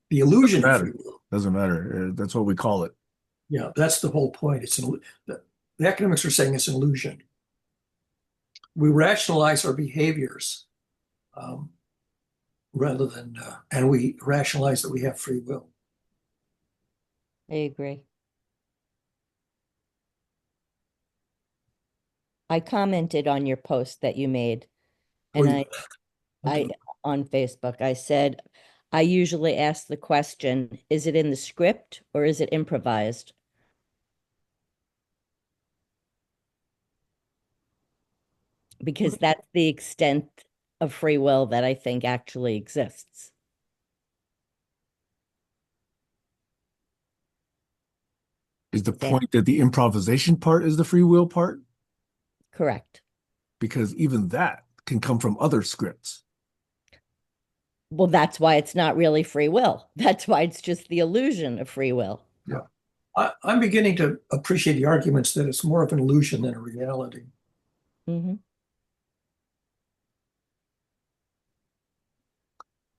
The illusion of free will. Doesn't matter. That's what we call it. Yeah, that's the whole point. The academics are saying it's an illusion. We rationalize our behaviors um, rather than, and we rationalize that we have free will. I agree. I commented on your post that you made, Oh, and yeah. I Okay. on Facebook, I said, I usually ask the question, is it in the script or is it improvised? Because that's the extent of free will that I think actually exists. Is the Sam, point that the improvisation part is the free will part? correct. Because even that can come from other scripts. Well, that's why it's not really free will. That's why it's just the illusion of free will. Yeah. I'm beginning to appreciate the arguments that it's more of an illusion than a reality. Hmm.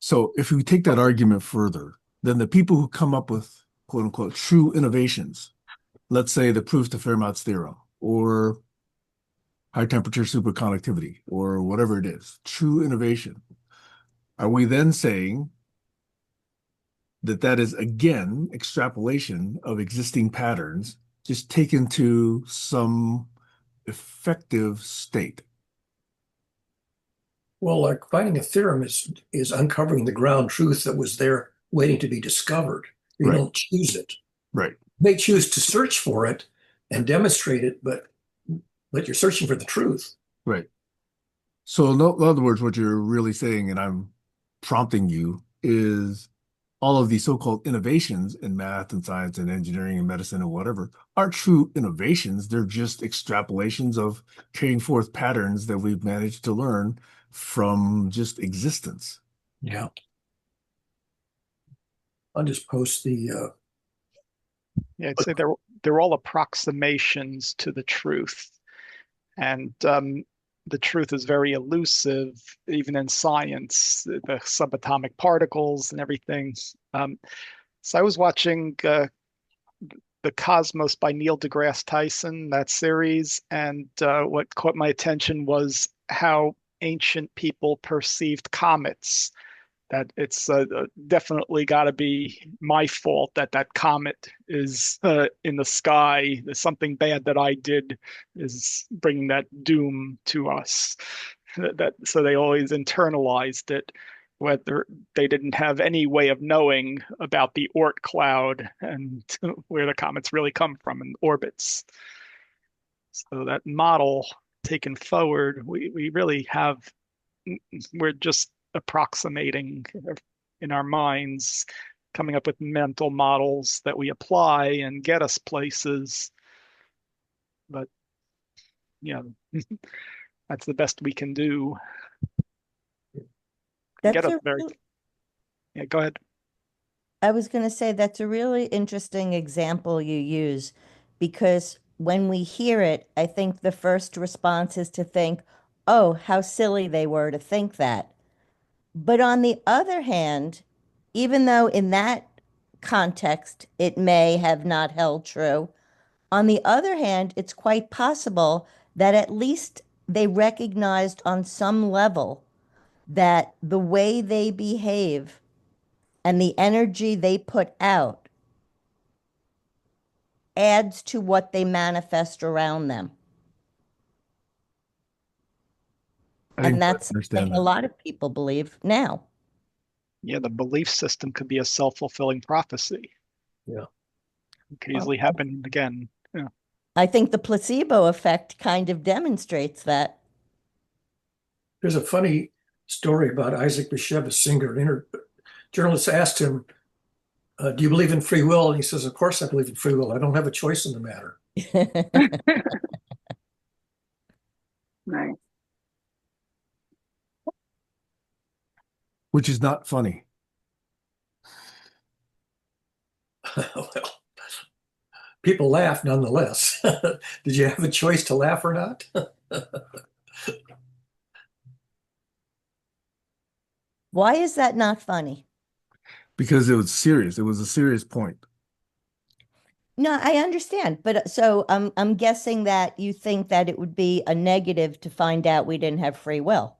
So if we take that argument further, then the people who come up with quote unquote true innovations, let's say the proofs to Fermat's theorem or high temperature superconductivity or whatever it is, true innovation, are we then saying that that is again extrapolation of existing patterns just taken to some effective state? Well, like finding a theorem is uncovering the ground truth that was there waiting to be discovered. You Right, don't choose it. right, You may choose to search for it and demonstrate it, but you're searching for the truth. right. So in other words, what you're really saying, and I'm prompting you, is all of these so-called innovations in math and science and engineering and medicine and whatever aren't true innovations. They're just extrapolations of carrying forth patterns that we've managed to learn from just existence. Yeah. I'll just post the Yeah, I'd say they're all approximations to the truth, and the truth is very elusive, even in science, the subatomic particles and everything. So I was watching The Cosmos by Neil deGrasse Tyson, that series, and what caught my attention was how ancient people perceived comets. That it's definitely got to be my fault that that comet is in the sky. There's something bad that I did is bringing that doom to us. That so they always internalized it, whether they didn't have any way of knowing about the Oort cloud and where the comets really come from in orbits. So that model taken forward, we really we're just approximating in our minds. coming up with mental models that we apply and get us places. But yeah, that's the best we can do. Get That's us a very, yeah, go ahead. I was going to say that's a really interesting example you use because when we hear it, I think the first response is to think, oh, how silly they were to think that. But on the other hand, even though in that context it may have not held true, on the other hand, it's quite possible that at least they recognized on some level that the way they behave and the energy they put out adds to what they manifest around them. I And think I that's understand something a that. lot of people believe now. Yeah, the belief system could be a self-fulfilling prophecy. Yeah. It could easily happen again. Yeah. I think the placebo effect kind of demonstrates that. There's a funny story about Isaac Bashevis Singer. Journalists asked him, do you believe in free will? And he says, of course I believe in free will. I don't have a choice in the matter. Nice. Which is not funny. Well, people laugh nonetheless. Did you have a choice to laugh or not? Why is that not funny? Because it was serious. It was a serious point. No, I understand, but so I'm guessing that you think that it would be a negative to find out we didn't have free will.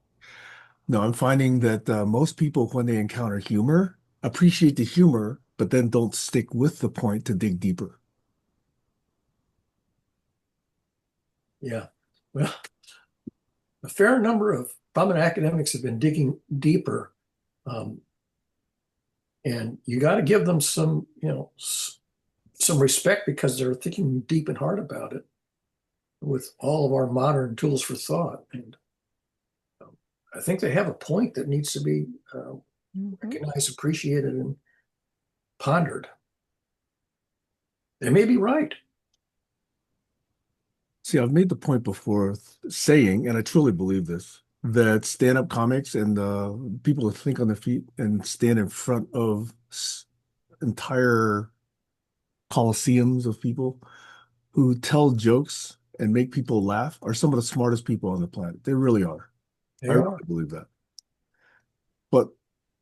No, I'm finding that most people, when they encounter humor, appreciate the humor, but then don't stick with the point to dig deeper. Yeah. Well, a fair number of prominent academics have been digging deeper. Um, and you got to give them some, some respect because they're thinking deep and hard about it with all of our modern tools for thought. And I think they have a point that needs to be recognized, appreciated, and pondered. They may be right. See, I've made the point before saying, and I truly believe this, that stand-up comics and people that think on their feet and stand in front of entire coliseums of people who tell jokes and make people laugh are some of the smartest people on the planet. They really are. They I are. really believe that. But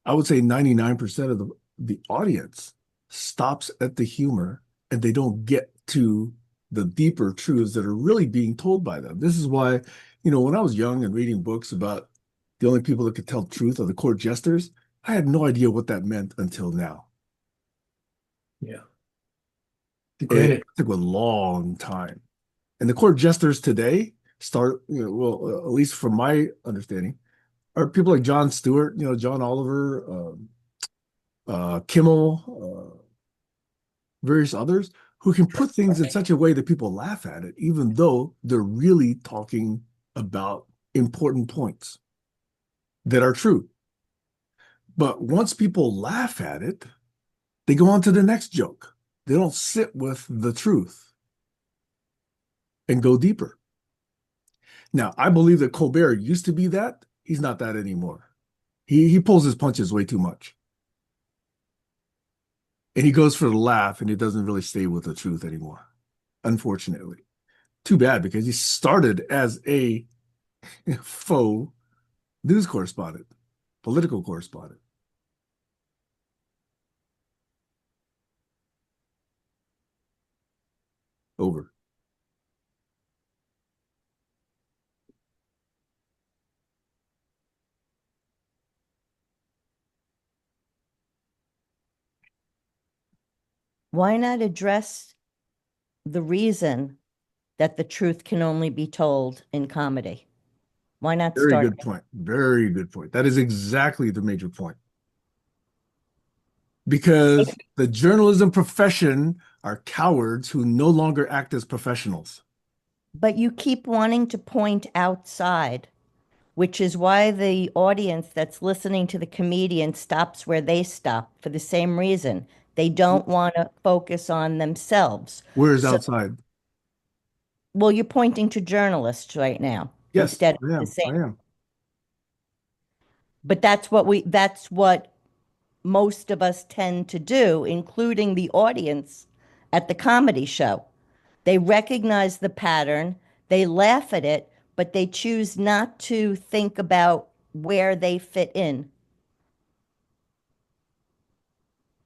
I would say 99% of the audience stops at the humor and they don't get to the deeper truths that are really being told by them. This is why, when I was young and reading books about the only people that could tell the truth are the court jesters, I had no idea what that meant until now. Yeah. It Granted, took a long time. And the court jesters today start, at least from my understanding, are people like Jon Stewart, John Oliver, Kimmel, various others who can put things in such a way that people laugh at it, even though they're really talking about important points that are true. But once people laugh at it, they go on to the next joke. They don't sit with the truth and go deeper. Now, I believe that Colbert used to be that. He's not that anymore. He pulls his punches way too much. And he goes for the laugh and he doesn't really stay with the truth anymore, unfortunately. Too bad because he started as a faux news correspondent, political correspondent. Over. Why not address the reason that the truth can only be told in comedy? Why not Very start good point. Very good point. That is exactly the major point. Because the journalism profession are cowards who no longer act as professionals. but you keep wanting to point outside. which is why the audience that's listening to the comedian stops where they stop for the same reason. They don't want to focus on themselves. Where is So, outside? well, you're pointing to journalists right now Yes, instead of I the am. same. I am. But that's what most of us tend to do, including the audience at the comedy show. They recognize the pattern, they laugh at it, but they choose not to think about where they fit in.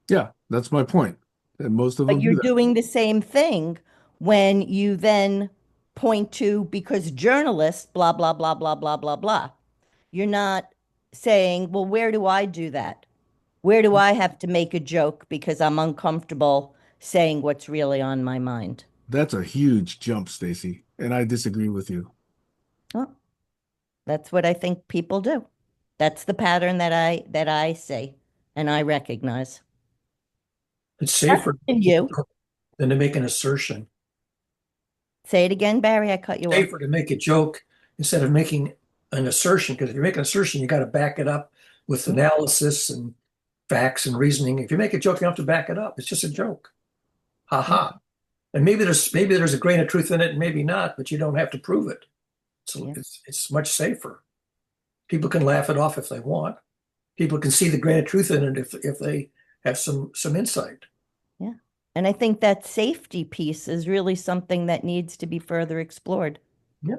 Yeah, that's my point. And most of But them do you're that. doing the same thing when you then point to because journalists, blah, blah, blah, blah, blah, blah, blah. You're not saying, well, where do I do that? Where do I have to make a joke because I'm uncomfortable saying what's really on my mind? That's a huge jump, Stacy, and I disagree with you. Well, that's what I think people do. That's the pattern that I see and I recognize. It's Not safer in you. than to make an assertion. Say it again, Barry. I cut you off. Safer to make a joke instead of making an assertion. Because if you make an assertion, you got to back it up with analysis and facts and reasoning. If you make a joke, you don't have to back it up. It's just a joke. Ha Yeah. ha. And maybe there's a grain of truth in it, and maybe not, but you don't have to prove it. So Yeah. it's much safer. People can laugh it off if they want. People can see the grain of truth in it if they have some insight. Yeah. And I think that safety piece is really something that needs to be further explored. Yeah.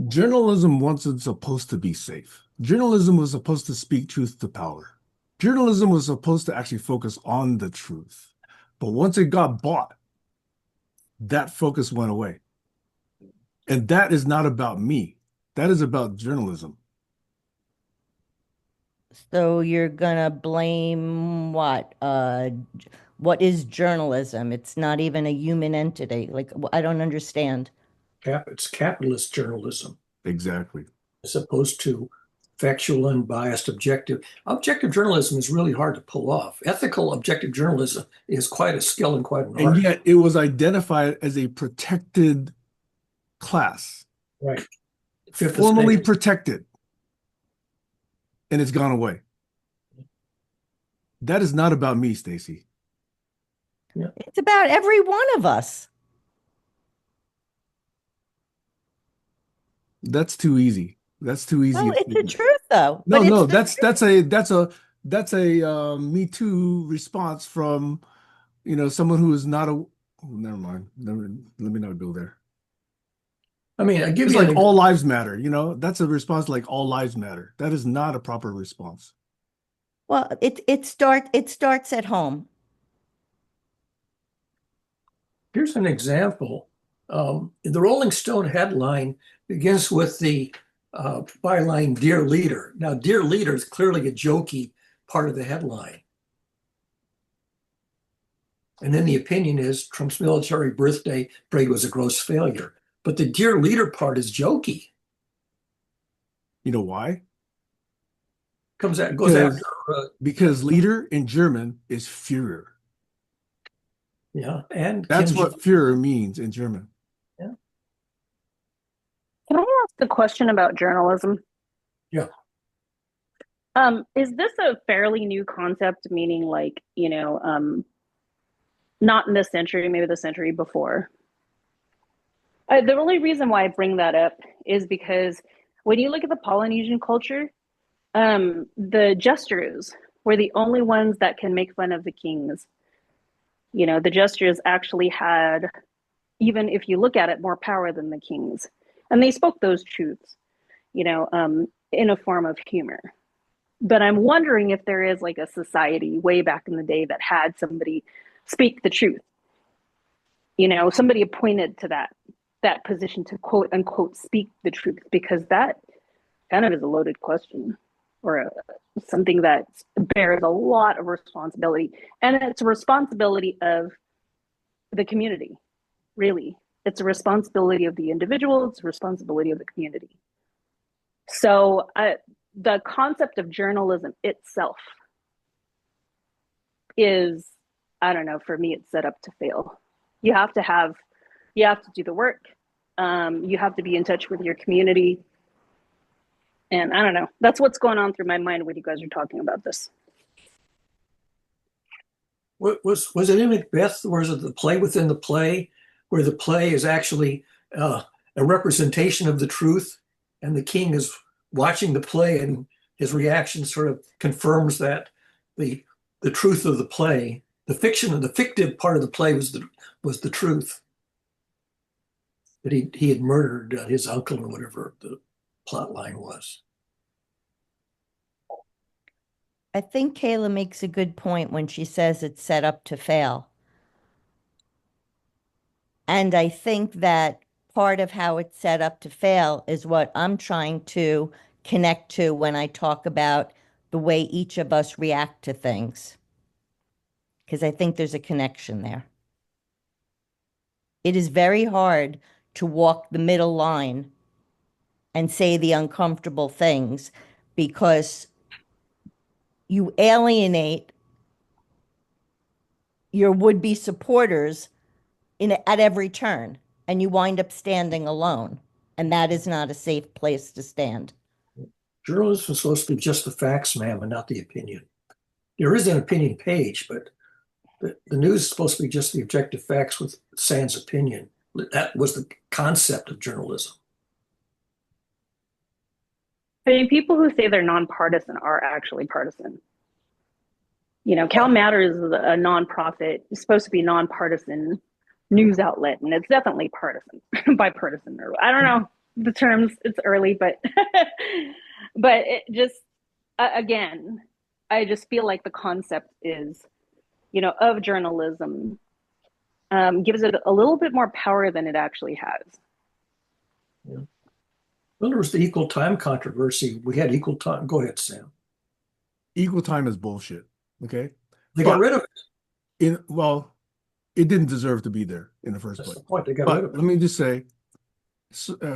Journalism wasn't supposed to be safe. Journalism was supposed to speak truth to power. Journalism was supposed to actually focus on the truth. But once it got bought, that focus went away. And that is not about me. That is about journalism. So you're gonna blame what? What is journalism? It's not even a human entity. Like, I don't understand. It's capitalist journalism Exactly. as opposed to factual, unbiased, objective. Objective journalism is really hard to pull off. Ethical objective journalism is quite a skill and quite an And art. yet it was identified as a protected class, Right. Fifth formally estate. protected, and it's gone away. That is not about me, Stacy. Yeah. It's about every one of us. That's too easy. That's too easy. No, it's the truth though. No, But it's no, the that's a Me Too response from someone who is not a. Oh, never mind. Let me not go there. I mean, I give It's you like an all lives matter. That's a response like all lives matter. That is not a proper response. well, it starts at home. Here's an example. The Rolling Stone headline begins with the byline "Dear Leader." Now, "Dear Leader" is clearly a jokey part of the headline. And then the opinion is Trump's military birthday parade was a gross failure. But the "Dear Leader" part is jokey. You know why? Goes after, Because because leader in German is Führer. yeah, and That's Kim what Jong. Führer means in German. Yeah. Can I ask a question about journalism? Yeah. Is this a fairly new concept, meaning like, not in this century, maybe the century before? The only reason why I bring that up is because when you look at the Polynesian culture, the jesters were the only ones that can make fun of the kings. The jesters actually had, even if you look at it, more power than the kings. And they spoke those truths, in a form of humor. But I'm wondering if there is like a society way back in the day that had somebody speak the truth, somebody appointed to that position to quote unquote speak the truth, because that kind of is a loaded question, or something that bears a lot of responsibility. And it's a responsibility of the community, really. It's a responsibility of the individual, it's a responsibility of the community. So the concept of journalism itself is, I don't know, for me, it's set up to fail. You have to do the work. You have to be in touch with your community. And I don't know. That's what's going on through my mind when you guys are talking about this. Was it in Macbeth, or is it the play within the play, where the play is actually a representation of the truth, and the king is watching the play, and his reaction sort of confirms that the the truth of the play, the fiction and the fictive part of the play was the truth, that he had murdered his uncle or whatever the plot line was. I think Kayla makes a good point when she says it's set up to fail. And I think that part of how it's set up to fail is what I'm trying to connect to when I talk about the way each of us react to things, because I think there's a connection there. It is very hard to walk the middle line and say the uncomfortable things because you alienate your would-be supporters at every turn, and you wind up standing alone. And that is not a safe place to stand. Journalism is supposed to be just the facts, ma'am, and not the opinion. There is an opinion page, but the news is supposed to be just the objective facts with sans opinion. That was the concept of journalism. I mean, people who say they're nonpartisan are actually partisan. You know, Cal Matters is a nonprofit, it's supposed to be nonpartisan news outlet, and it's definitely partisan, bipartisan, or I don't know the terms. It's early, but but it just again, I just feel like the concept is, you know, of journalism gives it a little bit more power than it actually has. Yeah. Well, there was the equal time controversy. We had equal time. Go ahead, Sam. Equal time is bullshit. Okay. They got rid of it. Well, it didn't deserve to be there in the first That's place. the point. They got rid But of let it. me just say,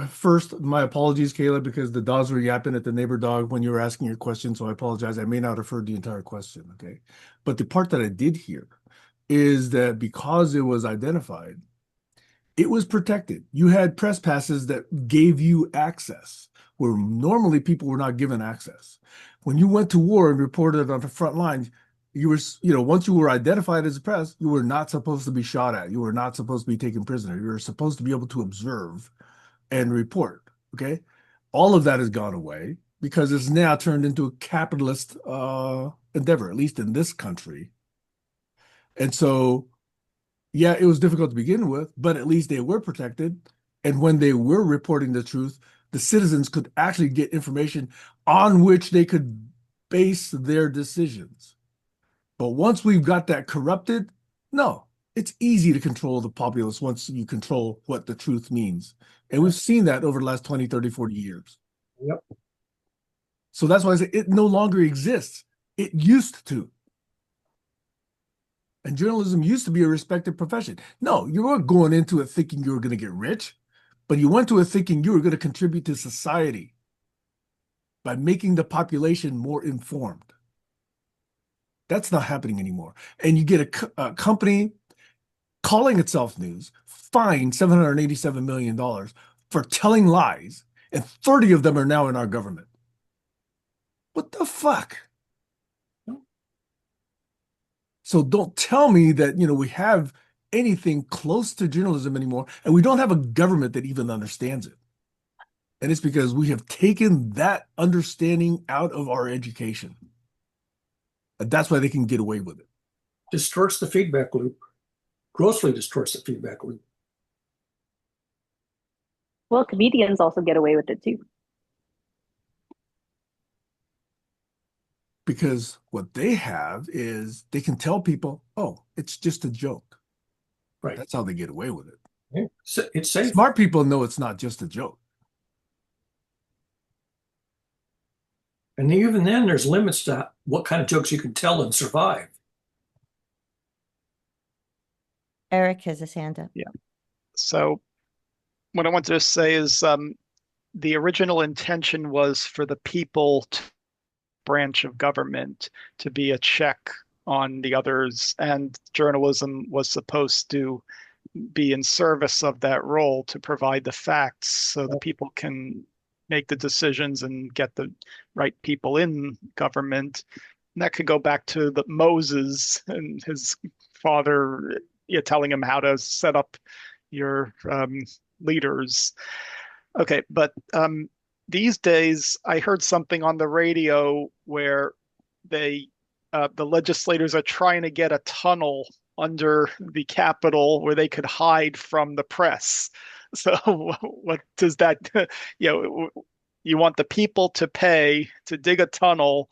first, my apologies, Kayla, because the dogs were yapping at the neighbor dog when you were asking your question. So I apologize. I may not have heard the entire question. Okay. But the part that I did hear is that because it was identified, it was protected. You had press passes that gave you access where normally people were not given access. When you went to war and reported on the front lines, you were, once you were identified as a press, you were not supposed to be shot at. You were not supposed to be taken prisoner. You were supposed to be able to observe and report. Okay. All of that has gone away because it's now turned into a capitalist endeavor, at least in this country. And so, yeah, it was difficult to begin with, but at least they were protected. And when they were reporting the truth, the citizens could actually get information on which they could base their decisions. But once we've got that corrupted, no, it's easy to control the populace once you control what the truth means. And we've seen that over the last 20, 30, 40 years. Yep. So that's why I say it no longer exists. It used to. And journalism used to be a respected profession. No, you weren't going into it thinking you were going to get rich, but you went to it thinking you were going to contribute to society by making the population more informed. That's not happening anymore. And you get a company calling itself news, fined $787 million for telling lies, and 30 of them are now in our government. What the fuck? So don't tell me that, we have anything close to journalism anymore, and we don't have a government that even understands it. And it's because we have taken that understanding out of our education. And that's why they can get away with it. Distorts the feedback loop. Grossly distorts the feedback loop. Well, comedians also get away with it too. Because what they have is they can tell people, oh, it's just a joke. Right. That's how they get away with it. Yeah. It's safe. Smart people know it's not just a joke. And even then, there's limits to what kind of jokes you can tell and survive. Eric has his hand up. Yeah. So what I wanted to say is the original intention was for the people branch of government to be a check on the others, and journalism was supposed to be in service of that role to provide the facts so the people can make the decisions and get the right people in government. And that could go back to the Moses and his father, telling him how to set up your leaders. Okay, but these days I heard something on the radio where the legislators are trying to get a tunnel under the Capitol where they could hide from the press. So what does that, you want the people to pay to dig a tunnel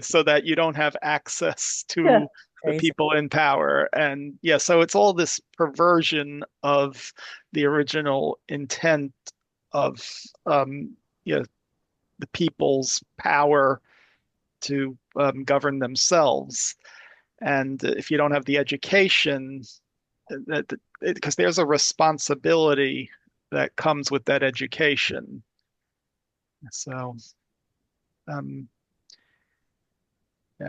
so that you don't have access Yeah. to the Crazy. people in power. And yeah, so it's all this perversion of the original intent of yeah, the people's power to govern themselves. And if you don't have the education, because there's a responsibility that comes with that education. So, yeah,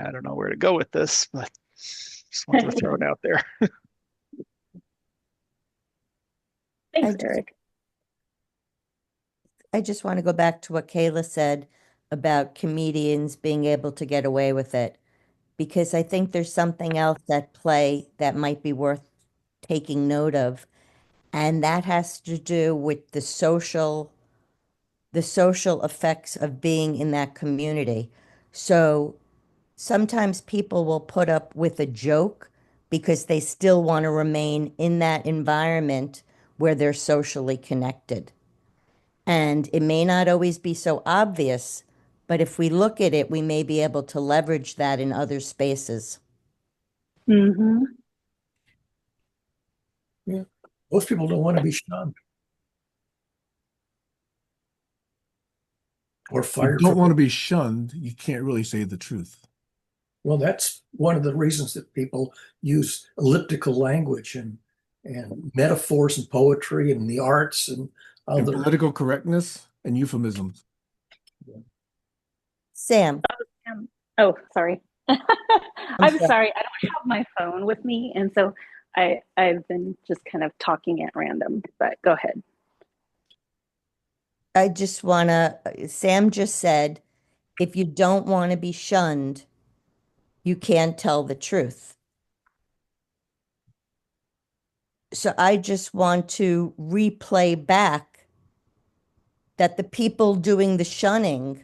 I don't know where to go with this, but just wanted to throw it out there. I Thanks, just, Eric. I just want to go back to what Kayla said about comedians being able to get away with it, because I think there's something else at play that might be worth taking note of, and that has to do with the social effects of being in that community. So sometimes people will put up with a joke because they still want to remain in that environment where they're socially connected. And it may not always be so obvious, but if we look at it, we may be able to leverage that in other spaces. Mm-hmm. Yeah. Most people don't want to be shunned or If you fired don't from want it. to be shunned, you can't really say the truth. Well, that's one of the reasons that people use elliptical language and metaphors and poetry and the arts and And other. political correctness and euphemisms. Sam, Oh, sorry. I'm I'm sorry. sorry. I don't have my phone with me, and so I've been just kind of talking at random. But go ahead. I just want to, Sam just said, if you don't want to be shunned, you can't tell the truth. So I just want to replay back that the people doing the shunning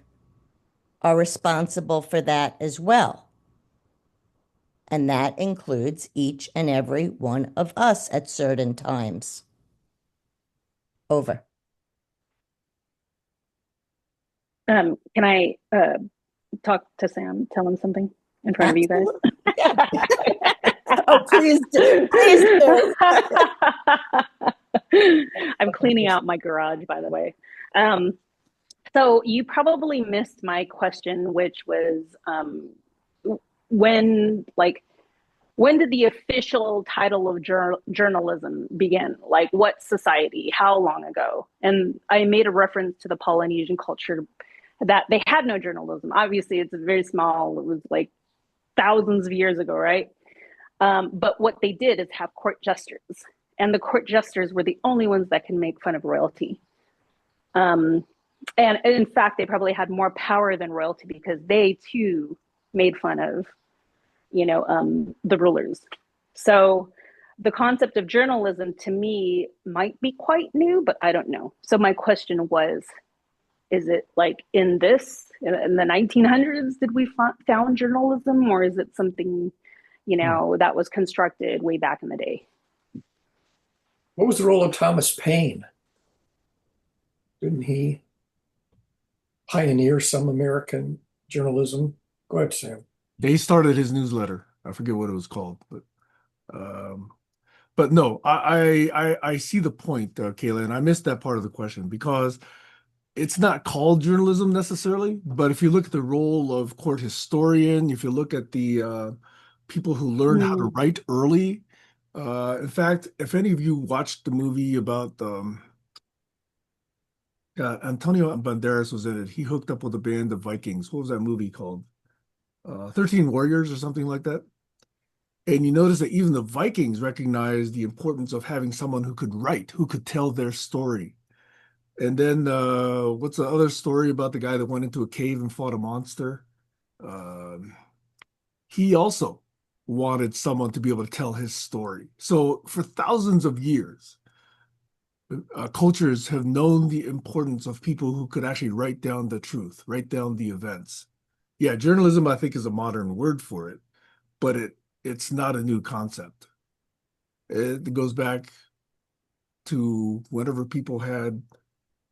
are responsible for that as well. And that includes each and every one of us at certain times. Over. Can I talk to Sam? Tell him something in front of you guys. Absolutely. Yeah. Oh, please do. Please do. I'm cleaning out my garage, by the way. So you probably missed my question, which was when, like, when did the official title of journalism begin? Like, what society? How long ago? And I made a reference to the Polynesian culture that they had no journalism. Obviously, it's very small. It was like thousands of years ago, right? But what they did is have court jesters, and the court jesters were the only ones that can make fun of royalty. Um, and in fact, they probably had more power than royalty because they too made fun of, the rulers. So the concept of journalism to me might be quite new, but I don't know. So my question was, is it like in the 1900s did we found journalism, or is it something that was constructed way back in the day? What was the role of Thomas Paine? Didn't he pioneer some American journalism? Go ahead, Sam. They started his newsletter. I forget what it was called, um, but no, I see the point, Kayla, and I missed that part of the question because it's not called journalism necessarily. But if you look at the role of court historian, if you look at the people who learned how to write early, in fact, if any of you watched the movie about Antonio Banderas was in it, he hooked up with a band of Vikings. What was that movie called? 13 Warriors or something like that. And you notice that even the Vikings recognized the importance of having someone who could write, who could tell their story. And then what's the other story about the guy that went into a cave and fought a monster? Um, he also wanted someone to be able to tell his story. So for thousands of years, cultures have known the importance of people who could actually write down the truth, write down the events. Yeah, journalism, I think, is a modern word for it, but it's not a new concept. It goes back to whenever people had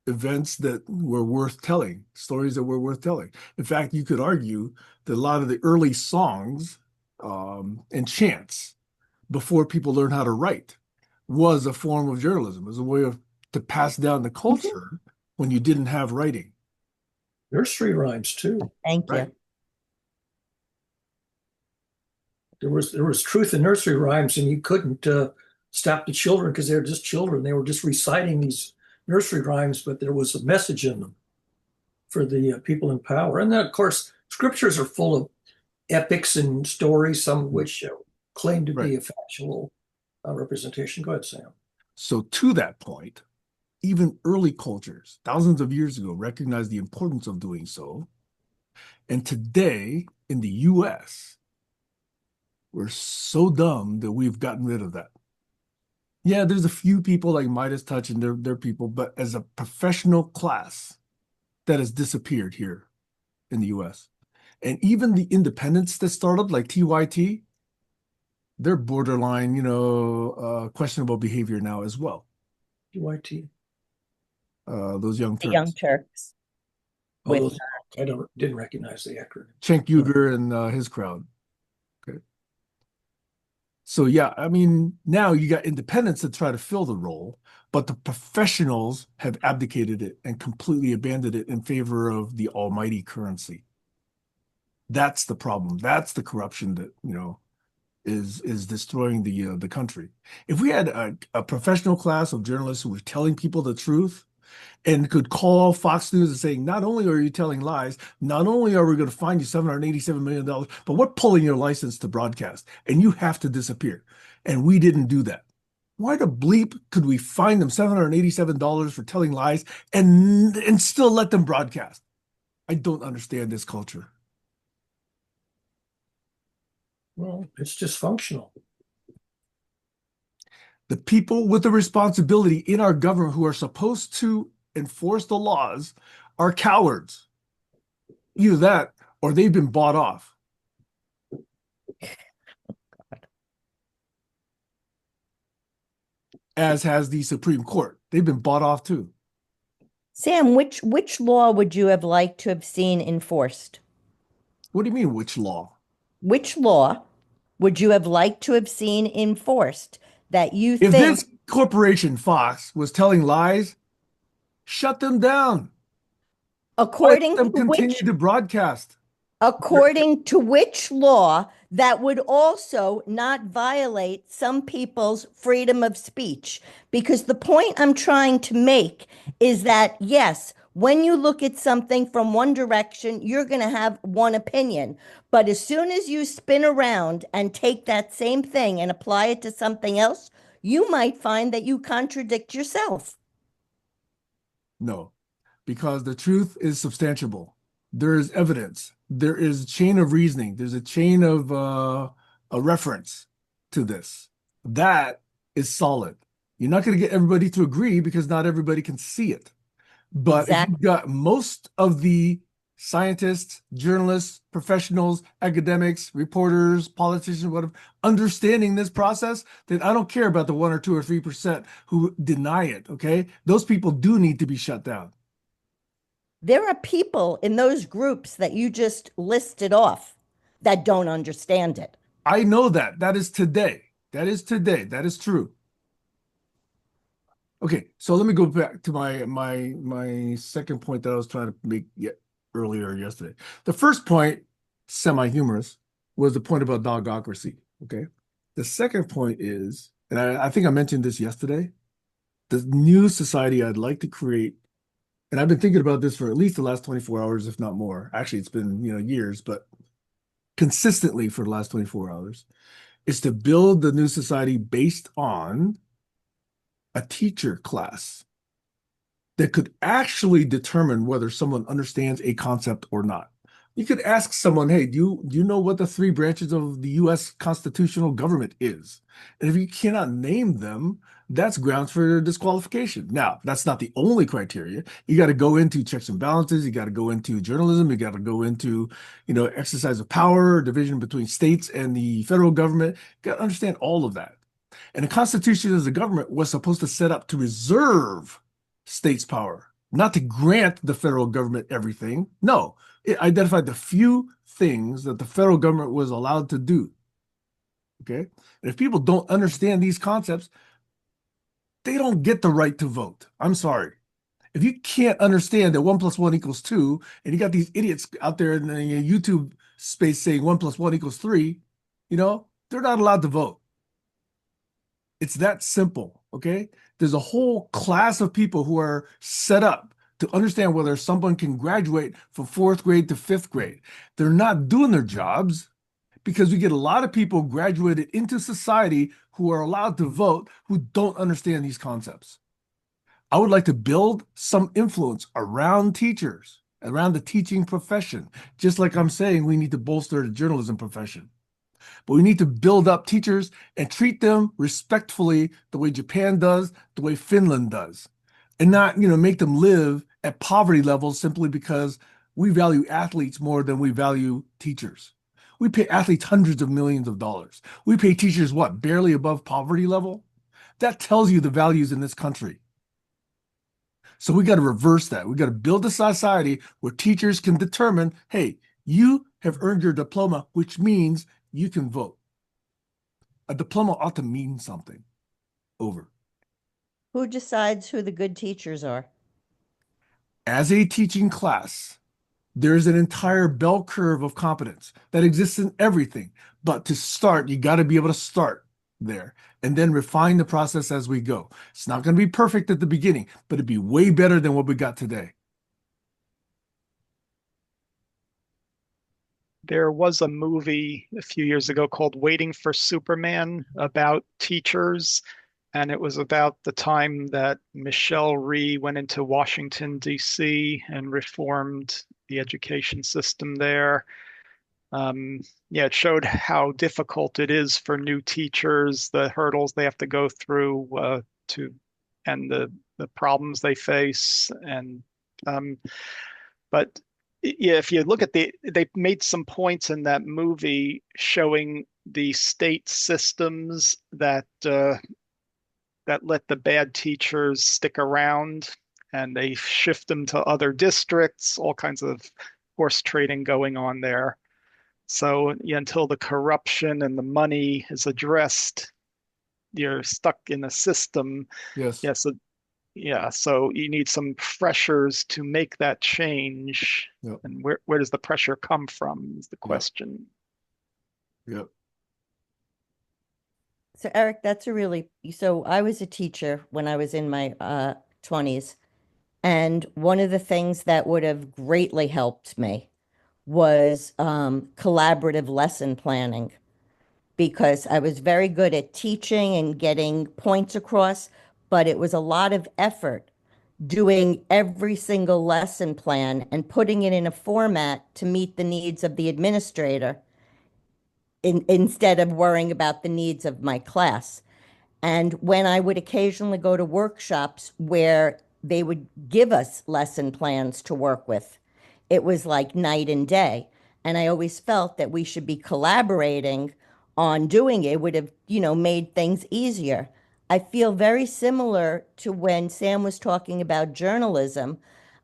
events that were worth telling, stories that were worth telling. In fact, you could argue that a lot of the early songs and chants before people learned how to write was a form of journalism, as a way of to pass down the Mhm. culture when you didn't have writing. Nursery rhymes too. Thank Right. you. There was truth in nursery rhymes, and you couldn't stop the children because they were just children. They were just reciting these nursery rhymes, but there was a message in them for the people in power. And then, of course, scriptures are full of epics and stories, some of which claim to Right. be a factual representation. Go ahead, Sam. So to that point, even early cultures, thousands of years ago, recognized the importance of doing so. And today in the US, we're so dumb that we've gotten rid of that. Yeah, there's a few people like Midas Touch and they're people, but as a professional class, that has disappeared here in the US. And even the independents that started, like TYT, they're borderline, questionable behavior now as well. UIT. Those young The Young Turks, Turks Oh, with those, I didn't recognize the acronym. Cenk Uygur and his crowd. Okay. So yeah, I mean, now you got independents that try to fill the role, but the professionals have abdicated it and completely abandoned it in favor of the almighty currency. That's the problem. That's the corruption that, is destroying the country. If we had a professional class of journalists who were telling people the truth and could call Fox News and saying, not only are you telling lies, not only are we going to fine you $787 million, but we're pulling your license to broadcast and you have to disappear. And we didn't do that. Why the bleep could we fine them $787 for telling lies and still let them broadcast? I don't understand this culture. Well, it's dysfunctional. The people with the responsibility in our government who are supposed to enforce the laws are cowards. Either that or they've been bought off. As has the Supreme Court. They've been bought off too. Sam, which law would you have liked to have seen enforced? What do you mean, which law? Which law would you have liked to have seen enforced that you If think, this corporation, Fox, was telling lies, shut them down. Why let according them to continue which to broadcast? according to which law that would also not violate some people's freedom of speech? Because the point I'm trying to make is that, yes, when you look at something from one direction, you're going to have one opinion. But as soon as you spin around and take that same thing and apply it to something else, you might find that you contradict yourself. No, because the truth is substantiable. There is evidence. There is a chain of reasoning. There's a chain of a reference to this. That is solid. You're not going to get everybody to agree because not everybody can see it. But if Exactly. you've got most of the scientists, journalists, professionals, academics, reporters, politicians, whatever, understanding this process, then I don't care about the 1 or 2 or 3% who deny it. Okay. Those people do need to be shut down. There are people in those groups that you just listed off that don't understand it. I know that. That is today. That is today. That is true. Okay, so let me go back to my second point that I was trying to make earlier yesterday. The first point, semi-humorous, was the point about dogocracy. Okay. The second point is, and I think I mentioned this yesterday, the new society I'd like to create, and I've been thinking about this for at least the last 24 hours, if not more. Actually, it's been, years, but consistently for the last 24 hours, is to build the new society based on a teacher class. that could actually determine whether someone understands a concept or not. You could ask someone, hey, do you know what the three branches of the US constitutional government is? And if you cannot name them, that's grounds for disqualification. Now, that's not the only criteria. You got to go into checks and balances, you got to go into journalism, you got to go into, exercise of power, division between states and the federal government. You got to understand all of that. And the Constitution as a government was supposed to set up to reserve states' power, not to grant the federal government everything. No, it identified the few things that the federal government was allowed to do. Okay. And if people don't understand these concepts, they don't get the right to vote. I'm sorry. If you can't understand that 1 + 1 = 2, and you got these idiots out there in the YouTube space saying 1 + 1 = 3, they're not allowed to vote. It's that simple, okay? There's a whole class of people who are set up to understand whether someone can graduate from fourth grade to fifth grade. They're not doing their jobs because we get a lot of people graduated into society who are allowed to vote who don't understand these concepts. I would like to build some influence around teachers, around the teaching profession, just like I'm saying we need to bolster the journalism profession. But we need to build up teachers and treat them respectfully the way Japan does, the way Finland does, and not, make them live at poverty levels simply because we value athletes more than we value teachers. We pay athletes hundreds of millions of dollars. We pay teachers what, barely above poverty level? That tells you the values in this country. So we got to reverse that. We got to build a society where teachers can determine, hey, you have earned your diploma, which means you can vote. A diploma ought to mean something. Over. Who decides who the good teachers are? As a teaching class, there's an entire bell curve of competence that exists in everything. But to start, you got to be able to start there and then refine the process as we go. It's not going to be perfect at the beginning, but it'd be way better than what we got today. There was a movie a few years ago called Waiting for Superman about teachers, and it was about the time that Michelle Rhee went into Washington, D.C. and reformed the education system there. Yeah, it showed how difficult it is for new teachers, the hurdles they have to go through and the problems they face. But yeah, if you look at they made some points in that movie showing the state systems that let the bad teachers stick around and they shift them to other districts, all kinds of horse trading going on there. So yeah, until the corruption and the money is addressed, you're stuck in a system. Yes. Yeah, so you need some pressures to make that change. Yep. And where does the pressure come from is the question. Yep. So Eric, so I was a teacher when I was in my 20s, and one of the things that would have greatly helped me was collaborative lesson planning, because I was very good at teaching and getting points across, but it was a lot of effort doing every single lesson plan and putting it in a format to meet the needs of the administrator instead of worrying about the needs of my class. And when I would occasionally go to workshops where they would give us lesson plans to work with, it was like night and day. And I always felt that we should be collaborating on doing it. It would have, made things easier. I feel very similar to when Sam was talking about journalism.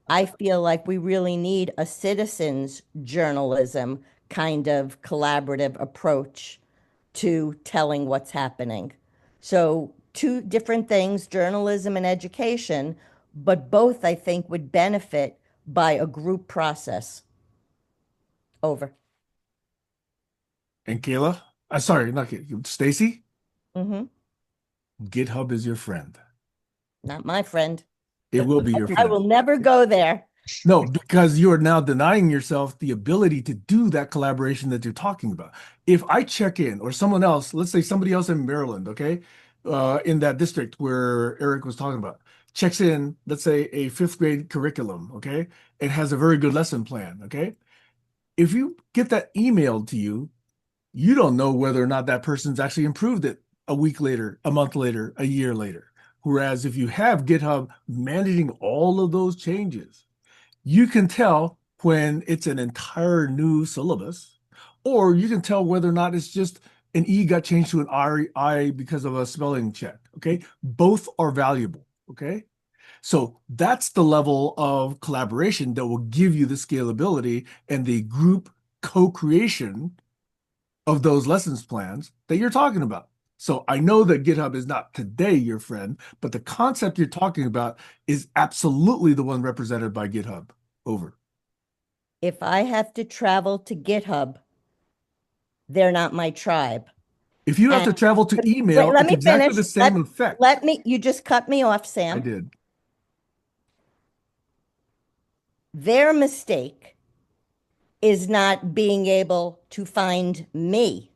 I feel like we really need a citizens journalism kind of collaborative approach to telling what's happening. So, two different things, journalism and education, but both I think would benefit by a group process. Over. And Kayla? Sorry, not Kayla. Stacy? Mm-hmm. GitHub is your friend. Not my friend. It will be your I friend. will never go there. No, because you are now denying yourself the ability to do that collaboration that you're talking about. If I check in or someone else, let's say somebody else in Maryland, okay, in that district where Eric was talking about, checks in, let's say, a fifth grade curriculum, okay, and has a very good lesson plan, okay? If you get that emailed to you, you don't know whether or not that person's actually improved it a week later, a month later, a year later. Whereas if you have GitHub managing all of those changes, you can tell when it's an entire new syllabus, or you can tell whether or not it's just an E got changed to an I because of a spelling check. Okay. Both are valuable. Okay. So that's the level of collaboration that will give you the scalability and the group co-creation of those lessons plans that you're talking about. So I know that GitHub is not today your friend, but the concept you're talking about is absolutely the one represented by GitHub. Over. If I have to travel to GitHub, they're not my tribe. If you have And to travel to wait, email, let it's me exactly finish. the same effect. Let me, you just cut me off, I Sam. did. Their mistake is not being able to find me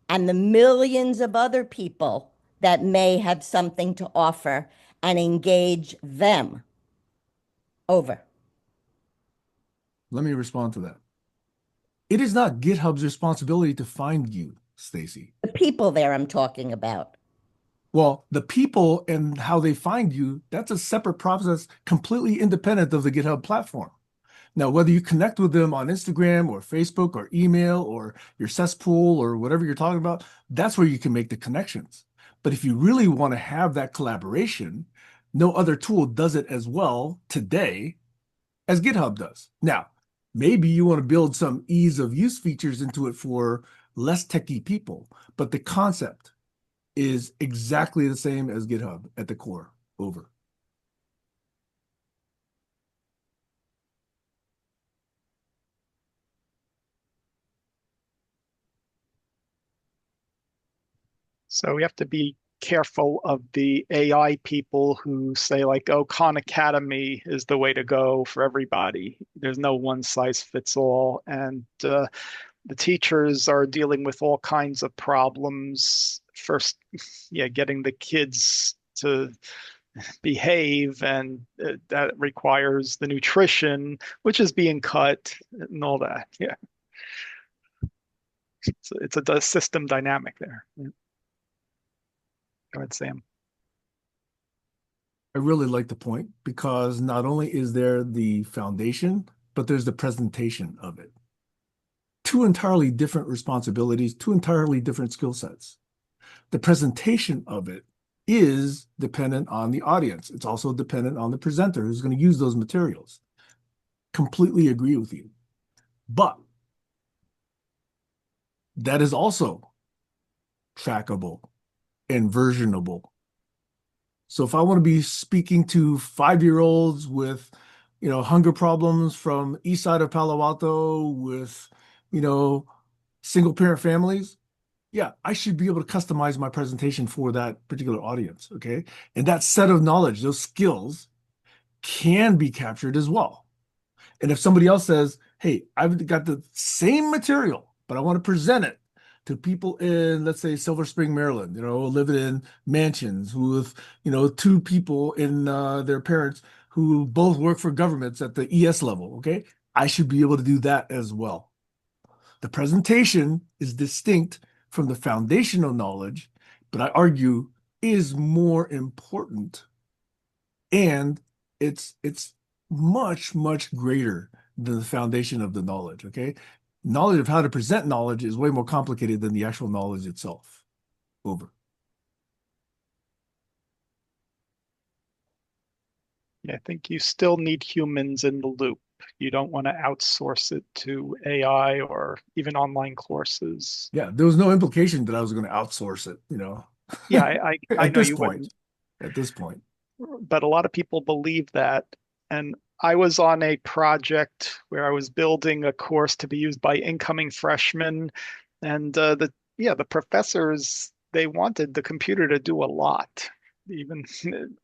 and the millions of other people that may have something to offer and engage them. Over. Let me respond to that. It is not GitHub's responsibility to find you, Stacy. The people there I'm talking about. Well, the people and how they find you, that's a separate process completely independent of the GitHub platform. Now, whether you connect with them on Instagram or Facebook or email or your cesspool or whatever you're talking about, that's where you can make the connections. But if you really want to have that collaboration, no other tool does it as well today as GitHub does. Now, maybe you want to build some ease of use features into it for less techie people, but the concept is exactly the same as GitHub at the core. Over. So we have to be careful of the AI people who say like, oh, Khan Academy is the way to go for everybody. There's no one size fits all. And the teachers are dealing with all kinds of problems. First, yeah, getting the kids to behave, and that requires the nutrition, which is being cut and all that. Yeah. So it's a system dynamic there. Yeah. Go ahead, Sam. I really like the point because not only is there the foundation, but there's the presentation of it. Two entirely different responsibilities, two entirely different skill sets. The presentation of it is dependent on the audience. It's also dependent on the presenter who's going to use those materials. Completely agree with you. But that is also trackable and versionable. So if I want to be speaking to 5-year-olds with, hunger problems from east side of Palo Alto with, single parent families, yeah, I should be able to customize my presentation for that particular audience. Okay. And that set of knowledge, those skills can be captured as well. And if somebody else says, hey, I've got the same material, but I want to present it to people in, let's say, Silver Spring, Maryland, living in mansions with, two people in their parents who both work for governments at the ES level. Okay. I should be able to do that as well. The presentation is distinct from the foundational knowledge, but I argue is more important, and it's much, much greater than the foundation of the knowledge. Okay. Knowledge of how to present knowledge is way more complicated than the actual knowledge itself. Over. Yeah, I think you still need humans in the loop. You don't want to outsource it to AI or even online courses. Yeah, there was no implication that I was going to outsource it, Yeah, I at know this you point. wouldn't, At this point. but a lot of people believe that. And I was on a project where I was building a course to be used by incoming freshmen, and the professors, they wanted the computer to do a lot. Even,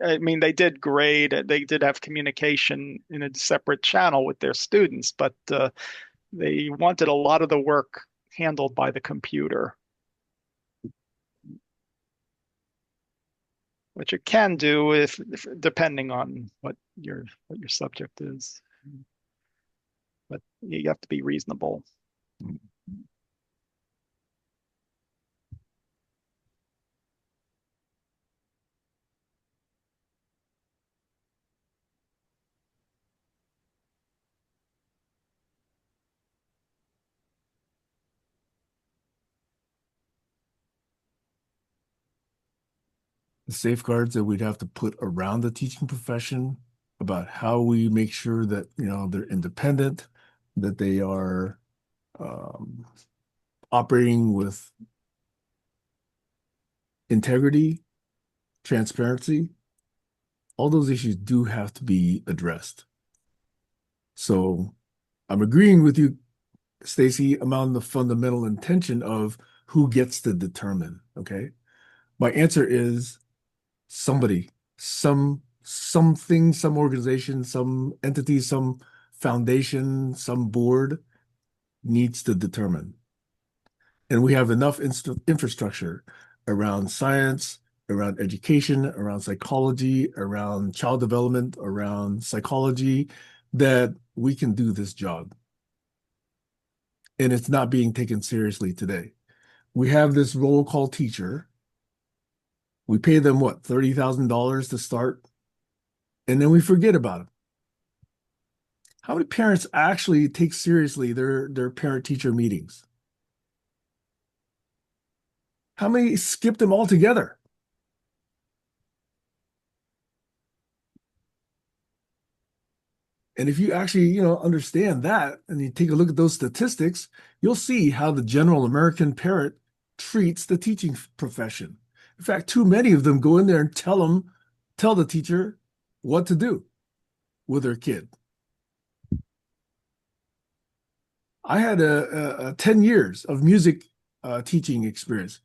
I mean, they did grade, they did have communication in a separate channel with their students, but they wanted a lot of the work handled by the computer. which it can do if depending on what your subject is. But you have to be reasonable. The safeguards that we'd have to put around the teaching profession about how we make sure that, they're independent, that they are um, operating with integrity, transparency, all those issues do have to be addressed. So I'm agreeing with you, Stacy, among the fundamental intention of who gets to determine. Okay. My answer is somebody, something, some organization, some entity, some foundation, some board needs to determine. And we have enough infrastructure around science, around education, around psychology, around child development, around psychology, that we can do this job. And it's not being taken seriously today. We have this roll call teacher. We pay them what, $30,000 to start, and then we forget about them. How many parents actually take seriously their parent-teacher meetings? How many skip them altogether? And if you actually, understand that and you take a look at those statistics, you'll see how the general American parent treats the teaching profession. In fact, too many of them go in there and tell the teacher what to do with their kid. I had a 10 years of music teaching experience.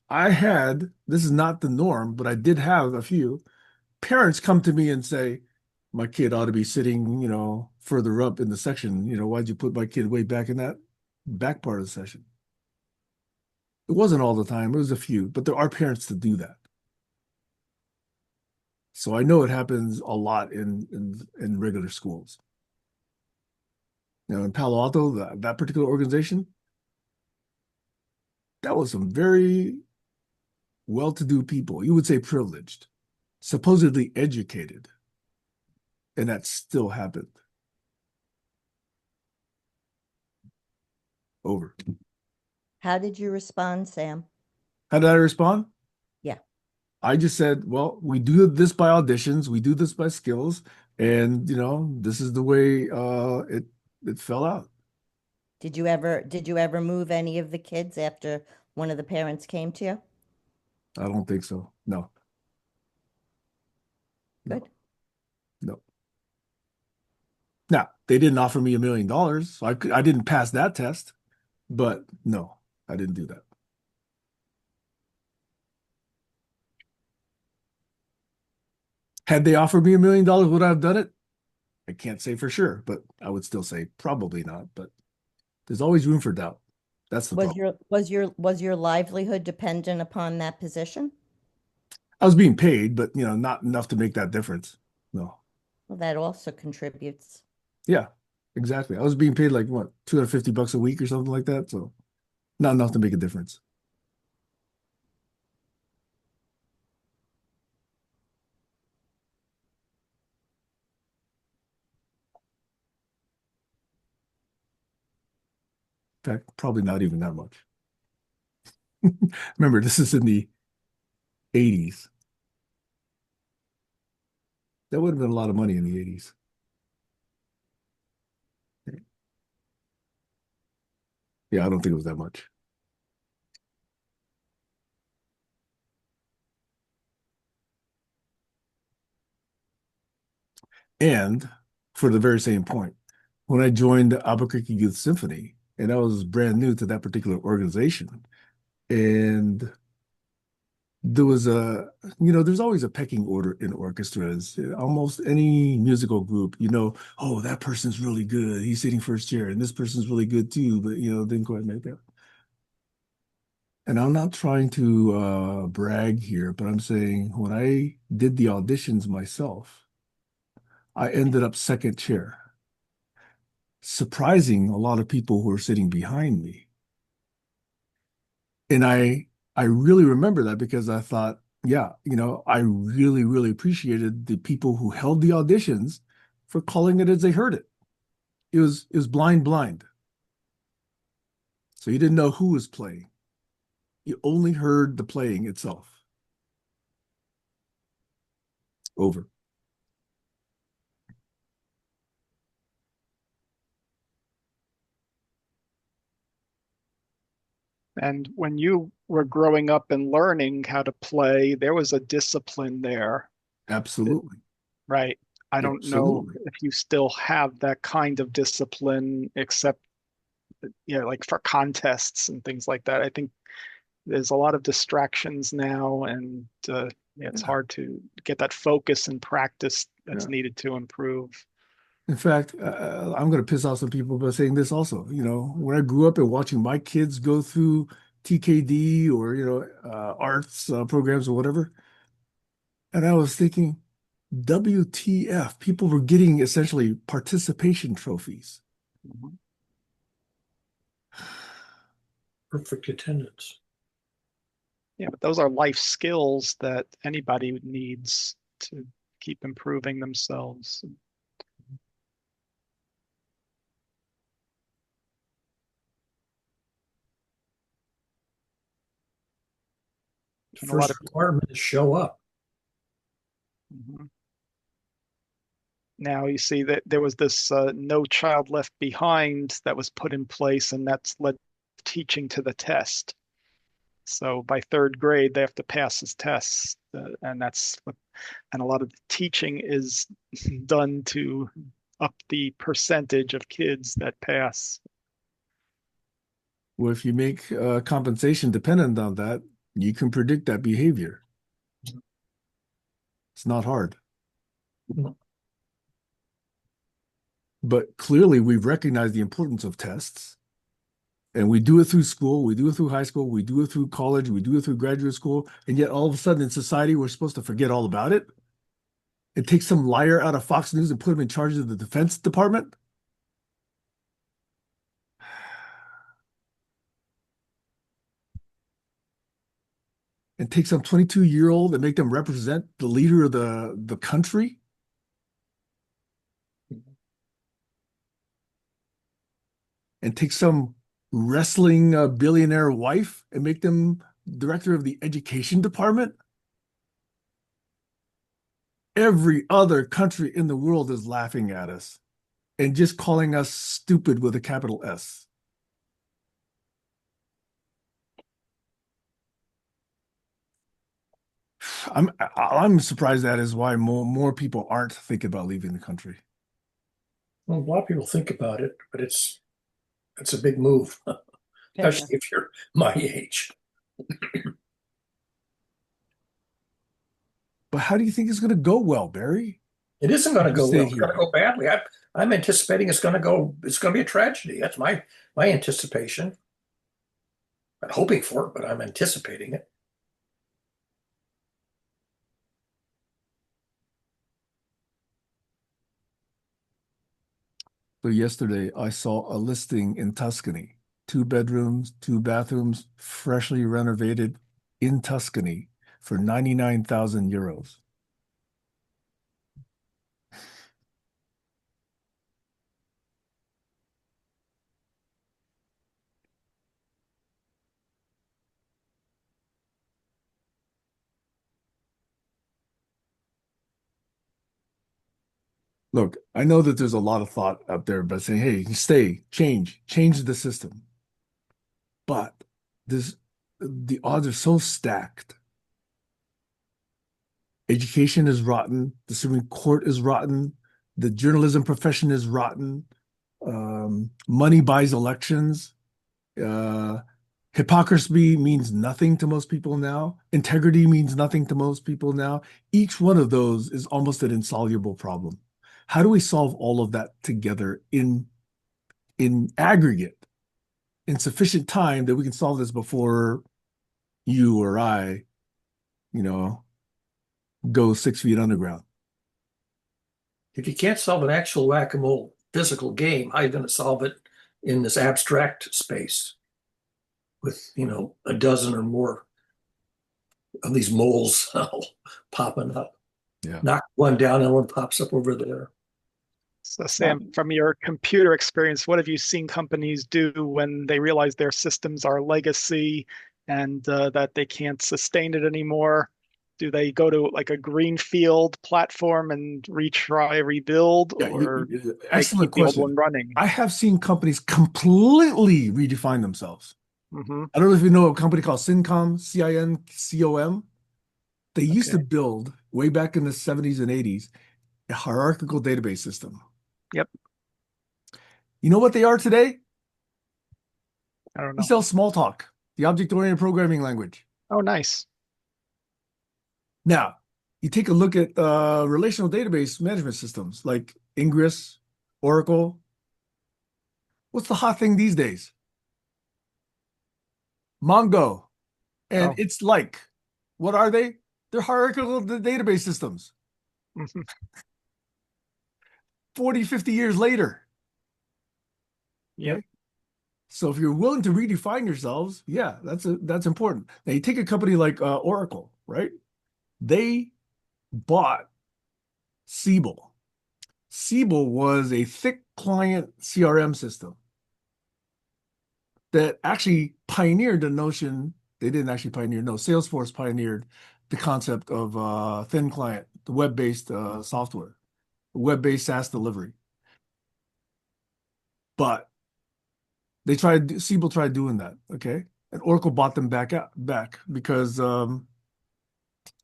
This is not the norm, but I did have a few parents come to me and say, my kid ought to be sitting, further up in the section. Why'd you put my kid way back in that back part of the session? It wasn't all the time. It was a few, but there are parents to do that. So I know it happens a lot in regular schools. In Palo Alto, that particular organization, that was some very well-to-do people. You would say privileged, supposedly educated, and that still happened. Over. How did you respond, Sam? How did I respond? Yeah. I just said, well, we do this by auditions, we do this by skills, and this is the way it fell out. Did you ever move any of the kids after one of the parents came to you? I don't think so. No. Good. No. Now, they didn't offer me $1 million, so I didn't pass that test, but no, I didn't do that. Had they offered me $1 million, would I have done it? I can't say for sure, but I would still say probably not. But there's always room for doubt. That's the Was problem. your livelihood dependent upon that position? I was being paid, but not enough to make that difference. No. Well, that also contributes. Yeah, exactly. I was being paid like what, $250 a week or something like that. So not enough to make a difference. In fact, probably not even that much. Remember, this is in the 80s. That would have been a lot of money in the 80s. Yeah, I don't think it was that much. And for the very same point, when I joined the Albuquerque Youth Symphony, and I was brand new to that particular organization, and there's always a pecking order in orchestras. Almost any musical group, oh, that person's really good. He's sitting first chair, and this person's really good too, but didn't quite make that. And I'm not trying to brag here, but I'm saying when I did the auditions myself, I ended up second chair, surprising a lot of people who were sitting behind me. And I really remember that because I thought, yeah, I really, really appreciated the people who held the auditions for calling it as they heard it. It was blind. So you didn't know who was playing. You only heard the playing itself. Over. And when you were growing up and learning how to play, there was a discipline there, Absolutely. right? I don't know Absolutely. if you still have that kind of discipline, except, like for contests and things like that. I think there's a lot of distractions now, and yeah, it's Yeah. hard to get that focus and practice that's Yeah. needed to improve. In fact, I'm going to piss off some people by saying this also. When I grew up and watching my kids go through TKD or, arts programs or whatever, and I was thinking, WTF, people were getting essentially participation trophies. Mhm. Perfect attendance. Yeah, but those are life skills that anybody needs to keep improving themselves. The And a lot first of requirement is show up. mhm. Now you see that there was this No Child Left Behind that was put in place, and that's led teaching to the test. So by third grade, they have to pass this test, and a lot of the teaching is done to up the percentage of kids that pass. Well, if you make compensation dependent on that, you can predict that behavior. It's not hard. But clearly, we've recognized the importance of tests. And we do it through school, we do it through high school, we do it through college, we do it through graduate school. And yet, all of a sudden in society, we're supposed to forget all about it and take some liar out of Fox News and put him in charge of the Defense Department. And take some 22-year-old and make them represent the leader of the country. And take some wrestling billionaire wife and make them director of the education department. Every other country in the world is laughing at us and just calling us stupid with a capital S. I'm surprised that is why more people aren't thinking about leaving the country. Well, a lot of people think about it, but it's a big move, especially if you're my age. But how do you think it's going to go well, Barry? It isn't going If to you go well. stay It's going to here. go badly. I'm anticipating it's going to go. It's going to be a tragedy. That's my anticipation. I'm hoping for it, but I'm anticipating it. So yesterday I saw a listing in Tuscany, 2 bedrooms, 2 bathrooms, freshly renovated in Tuscany for 99,000 euros. Look, I know that there's a lot of thought out there about saying, hey, stay, change the system. But this the odds are so stacked. Education is rotten, the Supreme Court is rotten, the journalism profession is rotten, money buys elections. Uh, Hypocrisy means nothing to most people now. Integrity means nothing to most people now. Each one of those is almost an insoluble problem. How do we solve all of that together in aggregate in sufficient time that we can solve this before you or I, you know, go 6 feet underground. If you can't solve an actual whack-a-mole physical game, how are you going to solve it in this abstract space with, a dozen or more of these moles popping up? Yeah. Knock one down and one pops up over there. So, Sam, from your computer experience, what have you seen companies do when they realize their systems are legacy and that they can't sustain it anymore? Do they go to like a greenfield platform and retry, rebuild, Yeah, or they excellent keep the old one question. running? I have seen companies completely redefine themselves. Hmm. I don't know if you know a company called Cincom, CINCOM. They used Okay. to build way back in the 70s and 80s a hierarchical database system. Yep. You know what they are today? I don't They know. sell Smalltalk, the object-oriented programming language. Oh, nice. Now, you take a look at relational database management systems like Ingress, Oracle. What's the hot thing these days? Mongo. And Oh. it's like, what are they? They're hierarchical database systems. Hmm. 40, 50 years later. Yep. Okay. So if you're willing to redefine yourselves, yeah, that's important. Now you take a company like Oracle, right? They bought Siebel. Siebel was a thick client CRM system that actually pioneered the notion. They didn't actually pioneer, no, Salesforce pioneered the concept of thin client, the web-based software, web-based SaaS delivery. But Siebel tried doing that, okay? And Oracle bought them back because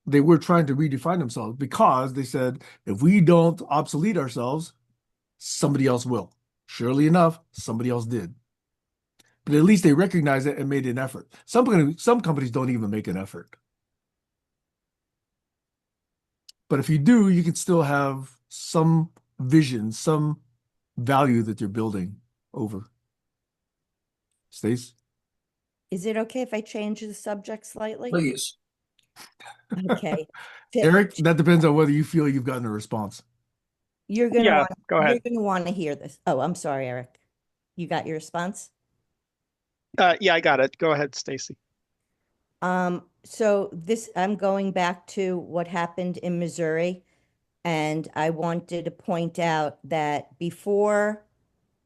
they were trying to redefine themselves because they said if we don't obsolete ourselves, somebody else will. Surely enough, somebody else did. But at least they recognized it and made an effort. Some companies don't even make an effort. But if you do, you can still have some vision, some value that you're building over. Stace? Is it okay if I change the subject slightly? Please. Okay. Fi- Eric, that depends on whether you feel you've gotten a response. You're gonna Yeah, want go you're ahead. gonna want to hear this. Oh, I'm sorry, Eric. You got your response? Yeah, I got it. Go ahead, Stacy. So this I'm going back to what happened in Missouri, and I wanted to point out that before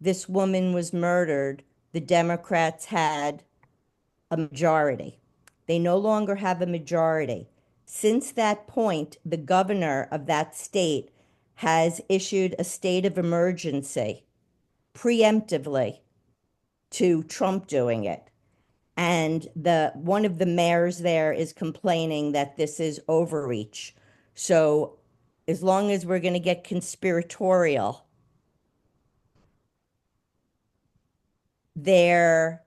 this woman was murdered, the Democrats had a majority. They no longer have a majority. Since that point, the governor of that state has issued a state of emergency preemptively to Trump doing it. And the one of the mayors there is complaining that this is overreach. So as long as we're going to get conspiratorial, there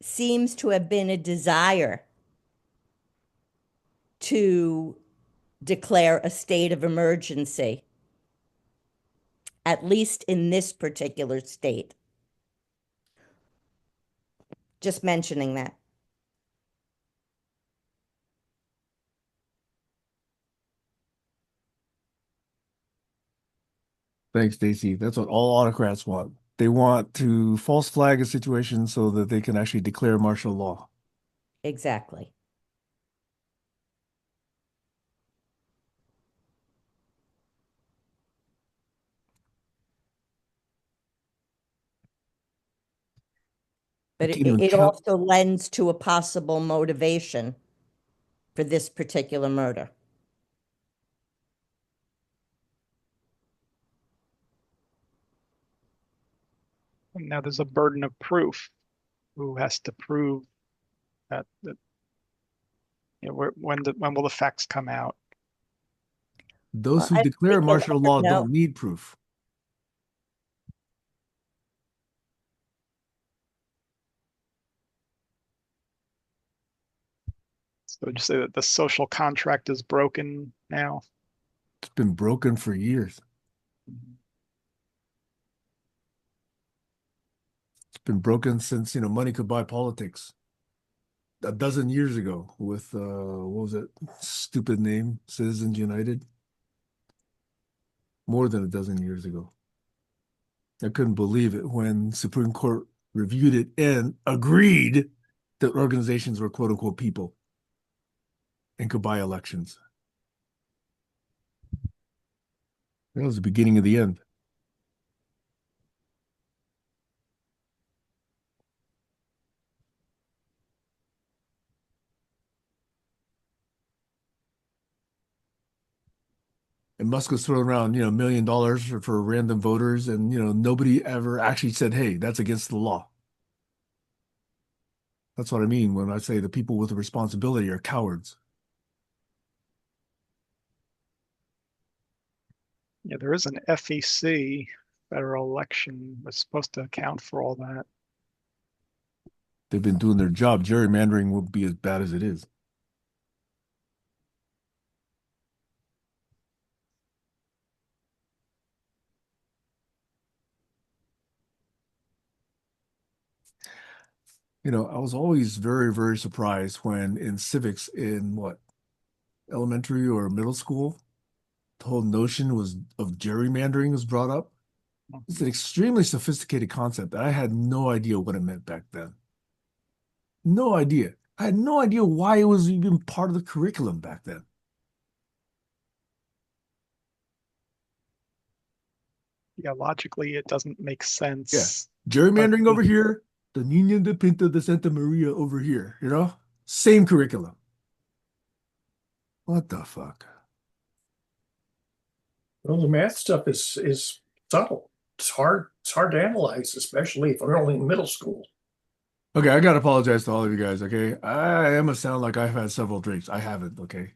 seems to have been a desire to declare a state of emergency, at least in this particular state. Just mentioning that. Thanks, Stacy. That's what all autocrats want. They want to false flag a situation so that they can actually declare martial law. Exactly. I But can't even it count. also lends to a possible motivation for this particular murder. And now there's a burden of proof. Who has to prove that when will the facts come out? Those Well, who I declare think you'll martial never law know. don't need proof. So would you say that the social contract is broken now? It's been broken for years. It's been broken since, money could buy politics. a dozen years ago with what was it? Stupid name, Citizens United. More than a dozen years ago. I couldn't believe it when Supreme Court reviewed it and agreed that organizations were quote unquote people and could buy elections. That was the beginning of the end. And Musk was throwing around, $1 million for random voters, and nobody ever actually said, "Hey, that's against the law." That's what I mean when I say the people with the responsibility are cowards. Yeah, there is an FEC, federal election, was supposed to account for all that. They've been doing their job. Gerrymandering will be as bad as it is. I was always very, very surprised when in civics in what, elementary or middle school, the whole notion was of gerrymandering was brought up. It's an extremely sophisticated concept that I had no idea what it meant back then. No idea. I had no idea why it was even part of the curriculum back then. Yeah, logically, it doesn't make Yeah. sense. But Gerrymandering over here, the Nina de Pinta de Santa Maria over here. Same curriculum. What the fuck? Well, the math stuff is subtle. It's hard. It's hard to analyze, especially if we're only in middle school. Okay, I gotta apologize to all of you guys, okay? I am a sound like I've had several drinks. I haven't, okay?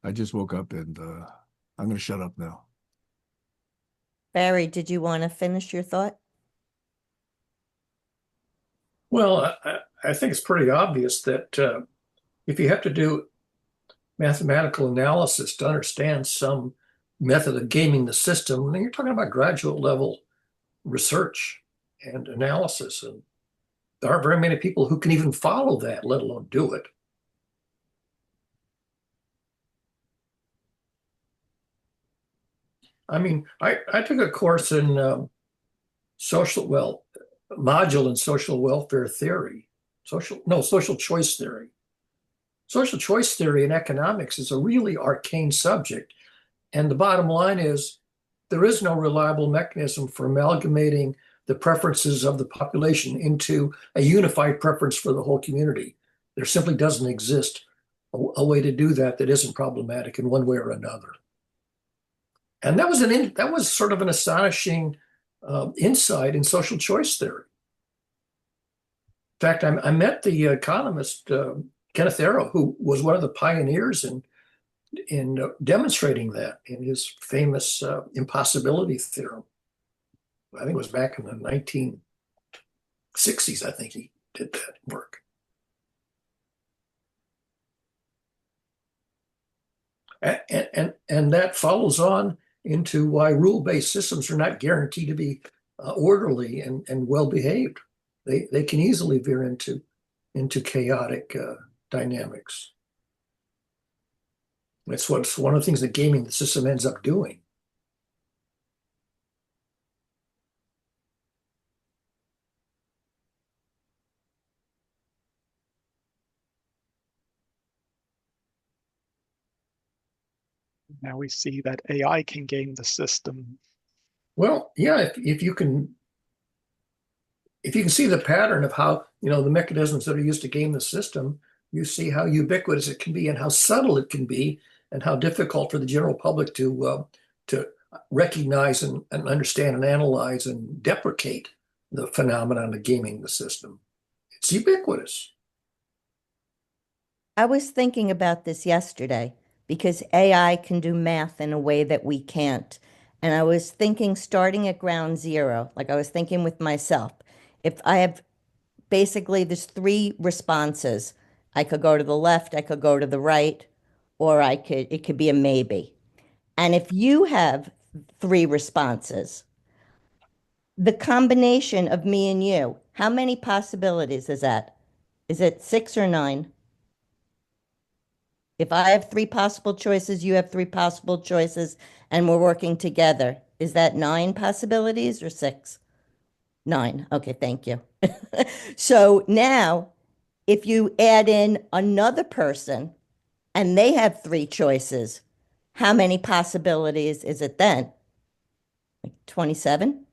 I just woke up and I'm gonna shut up now. Barry, did you want to finish your thought? Well, I think it's pretty obvious that if you have to do mathematical analysis to understand some method of gaming the system, then you're talking about graduate level research and analysis. And there aren't very many people who can even follow that, let alone do it. I mean, I took a course in module in social welfare theory, social choice theory. Social choice theory in economics is a really arcane subject. And the bottom line is there is no reliable mechanism for amalgamating the preferences of the population into a unified preference for the whole community. There simply doesn't exist a way to do that that isn't problematic in one way or another. And that was sort of an astonishing insight in social choice theory. In fact, I met the economist Kenneth Arrow, who was one of the pioneers in demonstrating that in his famous impossibility theorem. I think it was back in the 1960s. I think he did that work. And that follows on into why rule-based systems are not guaranteed to be orderly and well-behaved. They can easily veer into chaotic dynamics. That's what's one of the things that gaming the system ends up doing. now we see that AI can game the system. Well, yeah, if you can see the pattern of how, the mechanisms that are used to game the system, you see how ubiquitous it can be and how subtle it can be and how difficult for the general public to recognize and understand and analyze and deprecate the phenomenon of gaming the system. It's ubiquitous. I was thinking about this yesterday because AI can do math in a way that we can't. And I was thinking, starting at ground zero, like I was thinking with myself, if I have basically there's three responses. I could go to the left, I could go to the right, or it could be a maybe. And if you have three responses, the combination of me and you, how many possibilities is that? Is it 6 or 9? If I have three possible choices, you have three possible choices, and we're working together, is that 9 possibilities or 6? 9. Okay, thank you. So now, if you add in another person and they have three choices, how many possibilities is it then? Like 27?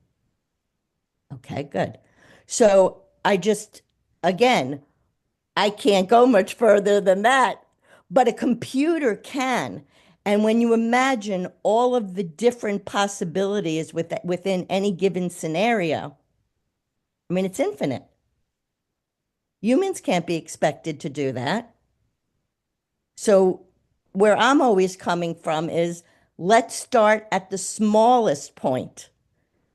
Okay, good. So again, I can't go much further than that, but a computer can. And when you imagine all of the different possibilities within any given scenario, I mean, it's infinite. Humans can't be expected to do that. So, where I'm always coming from is let's start at the smallest point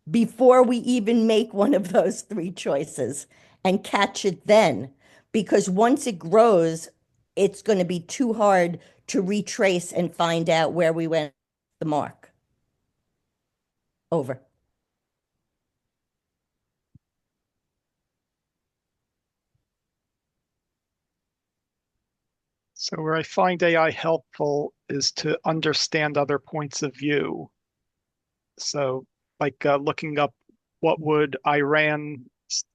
before we even make one of those three choices and catch it then. Because once it grows, it's going to be too hard to retrace and find out where we went the mark. Over. So where I find AI helpful is to understand other points of view. So like looking up what would Iran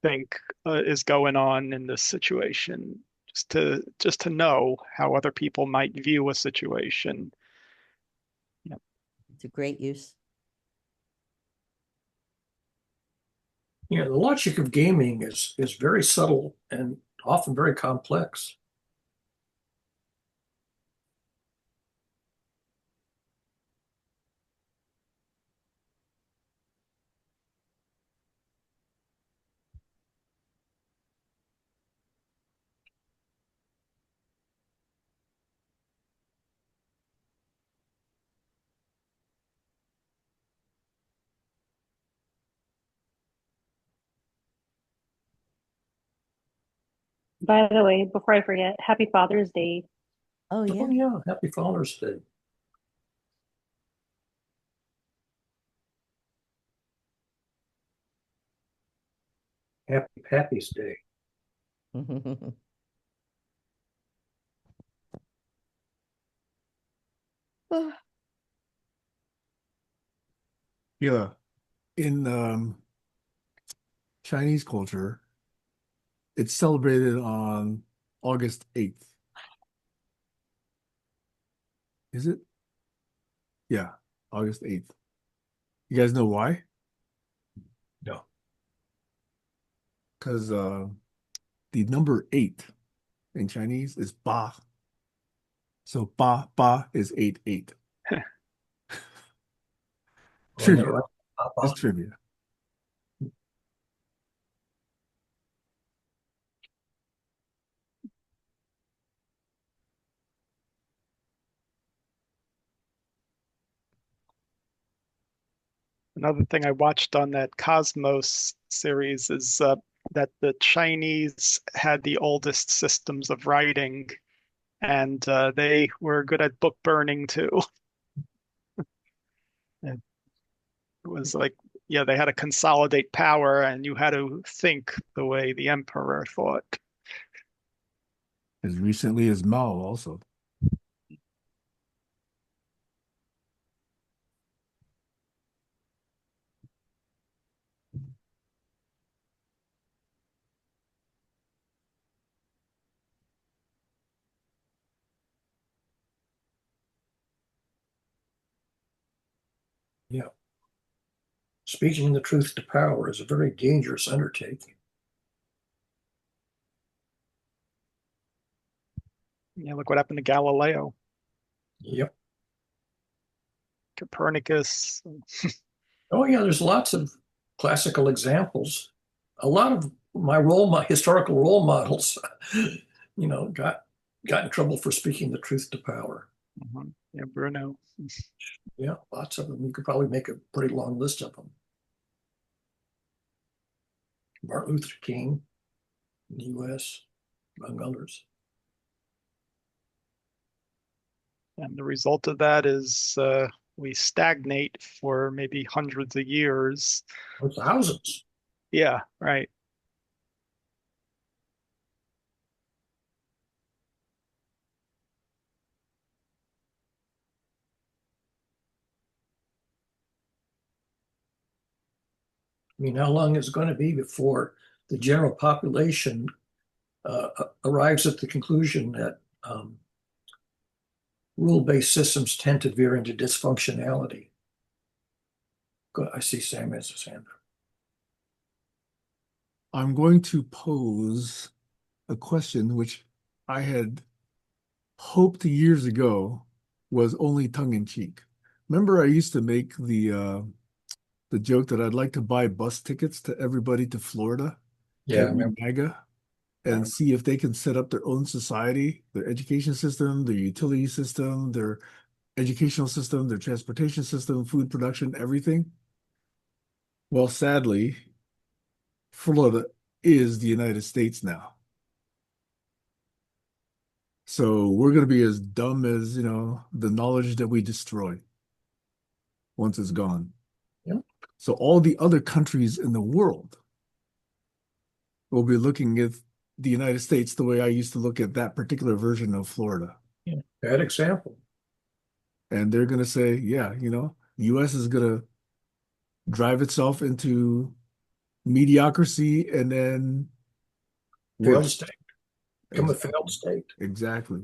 think is going on in this situation, just to know how other people might view a situation. Yeah. It's a great use. Yeah, the logic of gaming is very subtle and often very complex. By the way, before I forget, happy Father's Day. Oh, Oh yeah. yeah, happy Father's Day. Happy Pappy's Day. Yeah. In Chinese culture, it's celebrated on August 8th. Is it? Yeah, August 8th. You guys know why? No. Because the number 8 in Chinese is ba. So ba is 8. Oh, is that Trivia. right? Just Papa? trivia. Another thing I watched on that Cosmos series is that the Chinese had the oldest systems of writing, and they were good at book burning too. And it was like, yeah, they had to consolidate power, and you had to think the way the emperor thought. As recently as Mao also. Yeah. Speaking the truth to power is a very dangerous undertaking. Yeah, look what happened to Galileo, Yep. Copernicus. Oh yeah, there's lots of classical examples. A lot of my historical role models, got in trouble for speaking the truth to power. Yeah, Bruno. Yeah, lots of them. You could probably make a pretty long list of them. Martin Luther King in the U.S., among others. And the result of that is we stagnate for maybe hundreds of years. Or thousands. Yeah, right. I mean, how long is it going to be before the general population arrives at the conclusion that rule-based systems tend to veer into dysfunctionality? I see Sam has his hand. I'm going to pose a question which I had hoped years ago was only tongue in cheek. Remember, I used to make the joke that I'd like to buy bus tickets to everybody to Florida, Yeah, I every remember. MAGA, and see if they can set up their own society, their education system, their utility system, their educational system, their transportation system, food production, everything. Well, sadly, Florida is the United States now. So we're going to be as dumb as, the knowledge that we destroy once it's gone. Yeah. So all the other countries in the world will be looking at the United States the way I used to look at that particular version of Florida. Yeah. Bad example. And they're going to say, yeah, US is going to drive itself into mediocrity and then Failed worse. state. Become a failed state. Exactly.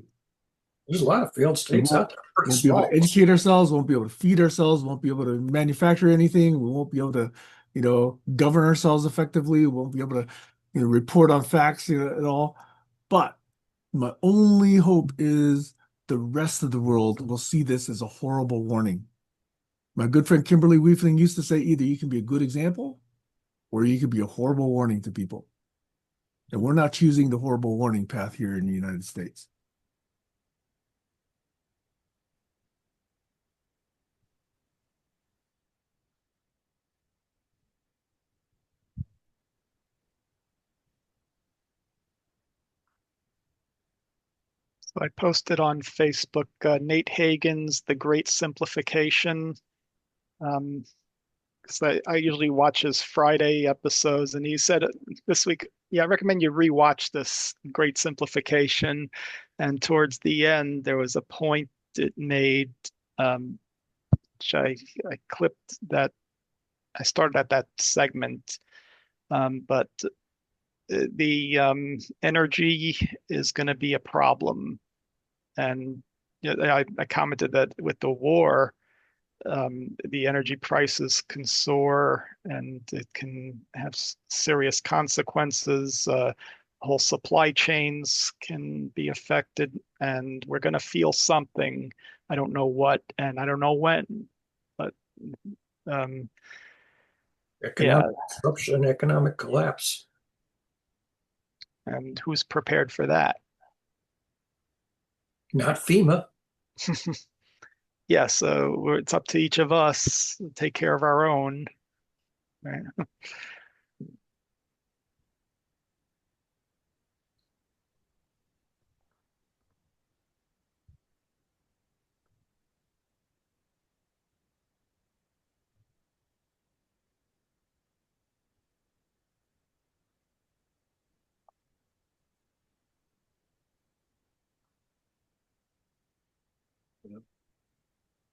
There's a lot of failed We states out there. Pretty won't be able small. to educate ourselves, won't be able to feed ourselves, won't be able to manufacture anything. We won't be able to, govern ourselves effectively. We won't be able to, report on facts, at all. But my only hope is the rest of the world will see this as a horrible warning. My good friend Kimberly Weefling used to say either you can be a good example or you can be a horrible warning to people. And we're not choosing the horrible warning path here in the United States. So I posted on Facebook Nate Hagen's The Great Simplification. Because I usually watch his Friday episodes, and he said this week, yeah, I recommend you rewatch this Great Simplification. And towards the end, there was a point it made, which I clipped that I started at that segment, but the energy is going to be a problem. And I commented that with the war, the energy prices can soar and it can have serious consequences. Whole supply chains can be affected, and we're going to feel something. I don't know what, and I don't know when, but um, yeah, Economic disruption, economic collapse. and who's prepared for that? Not FEMA. Yeah, so it's up to each of us to take care of our own. Right?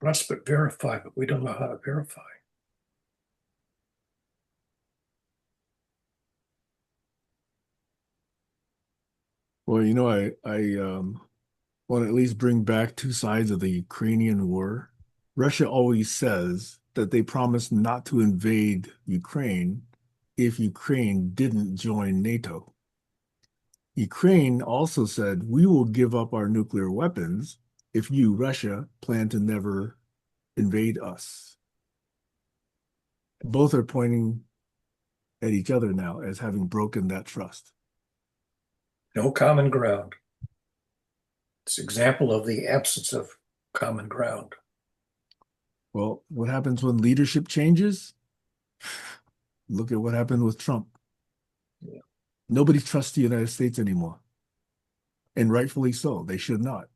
Trust but verify, but we don't know how to verify. Well, I want to at least bring back two sides of the Ukrainian war. Russia always says that they promised not to invade Ukraine if Ukraine didn't join NATO. Ukraine also said, we will give up our nuclear weapons if you, Russia, plan to never invade us. Both are pointing at each other now as having broken that trust. No common ground. It's an example of the absence of common ground. Well, what happens when leadership changes? Look at what happened with Trump. Yeah. Nobody trusts the United States anymore. And rightfully so. They should not.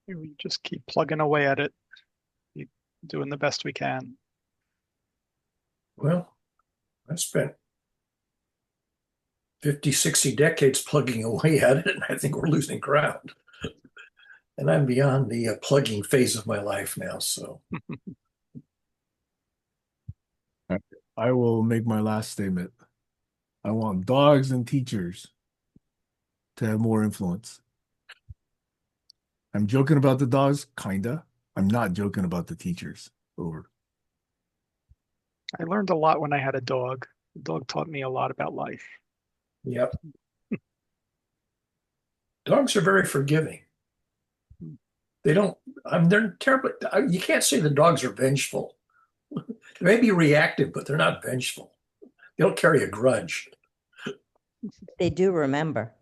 We just keep plugging away at it, keep doing the best we can. Well, I spent 50, 60 decades plugging away at it, and I think we're losing ground. And I'm beyond the plugging phase of my life now. So, I will make my last statement. I want dogs and teachers to have more influence. I'm joking about the dogs, kinda. I'm not joking about the teachers. Over. I learned a lot when I had a dog. The dog taught me a lot about life. yep. Dogs are very forgiving. They don't, they're terribly, you can't say the dogs are vengeful. They may be reactive, but they're not vengeful. They don't carry a grudge. They do remember.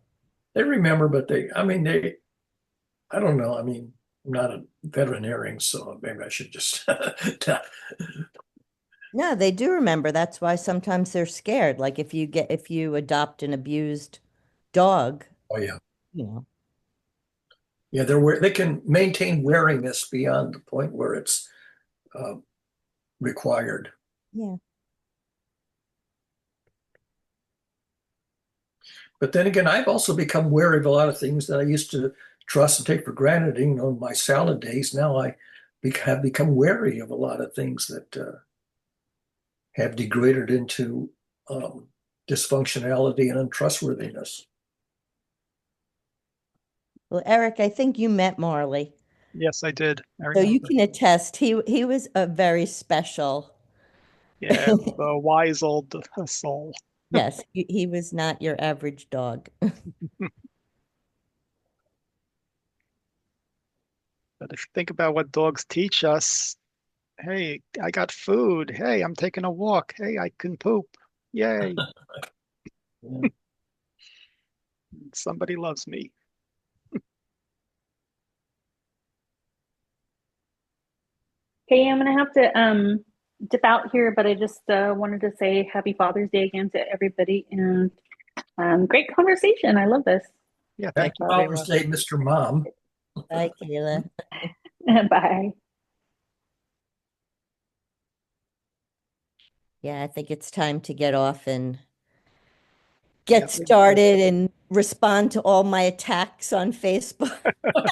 They remember, but I don't know. I mean, I'm not a veterinarian, so maybe I should just. No, they do remember. That's why sometimes they're scared. Like if you adopt an abused dog, Oh yeah, you know. yeah. They can maintain wariness beyond the point where it's uh, required. Yeah. But then again, I've also become wary of a lot of things that I used to trust and take for granted. You know, my salad days. Now have become wary of a lot of things that have degraded into dysfunctionality and untrustworthiness. Well, Eric, I think you met Marley. Yes, I did. I So you remember. can attest he was a very special. Yeah, the wise old soul. Yes, he was not your average dog. But if you think about what dogs teach us, hey, I got food. Hey, I'm taking a walk. Hey, I can poop. Yay, Yeah. somebody loves me. Okay, I'm gonna have to dip out here, but I just wanted to say Happy Father's Day again to everybody, and great conversation. I love this. Yeah, Happy thank you, Father's Kayla. Day, Mr. Mom. Bye, Kayla. Bye. Yeah, I think it's time to get off and Yeah, get started and respond to all my attacks on Facebook.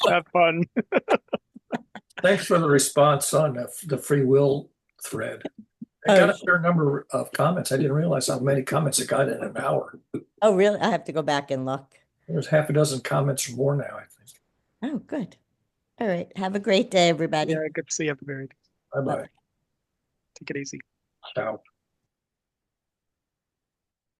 have fun. Thanks for the response on the free will thread. I got a fair number of comments. I didn't realize how many comments it got in an hour. Oh, really? I have to go back and look. There's half a dozen comments or more now, I think. Oh, good. All right. Have a great day, everybody. Yeah, good to see everybody. Bye-bye. Bye. Take it easy. Ciao.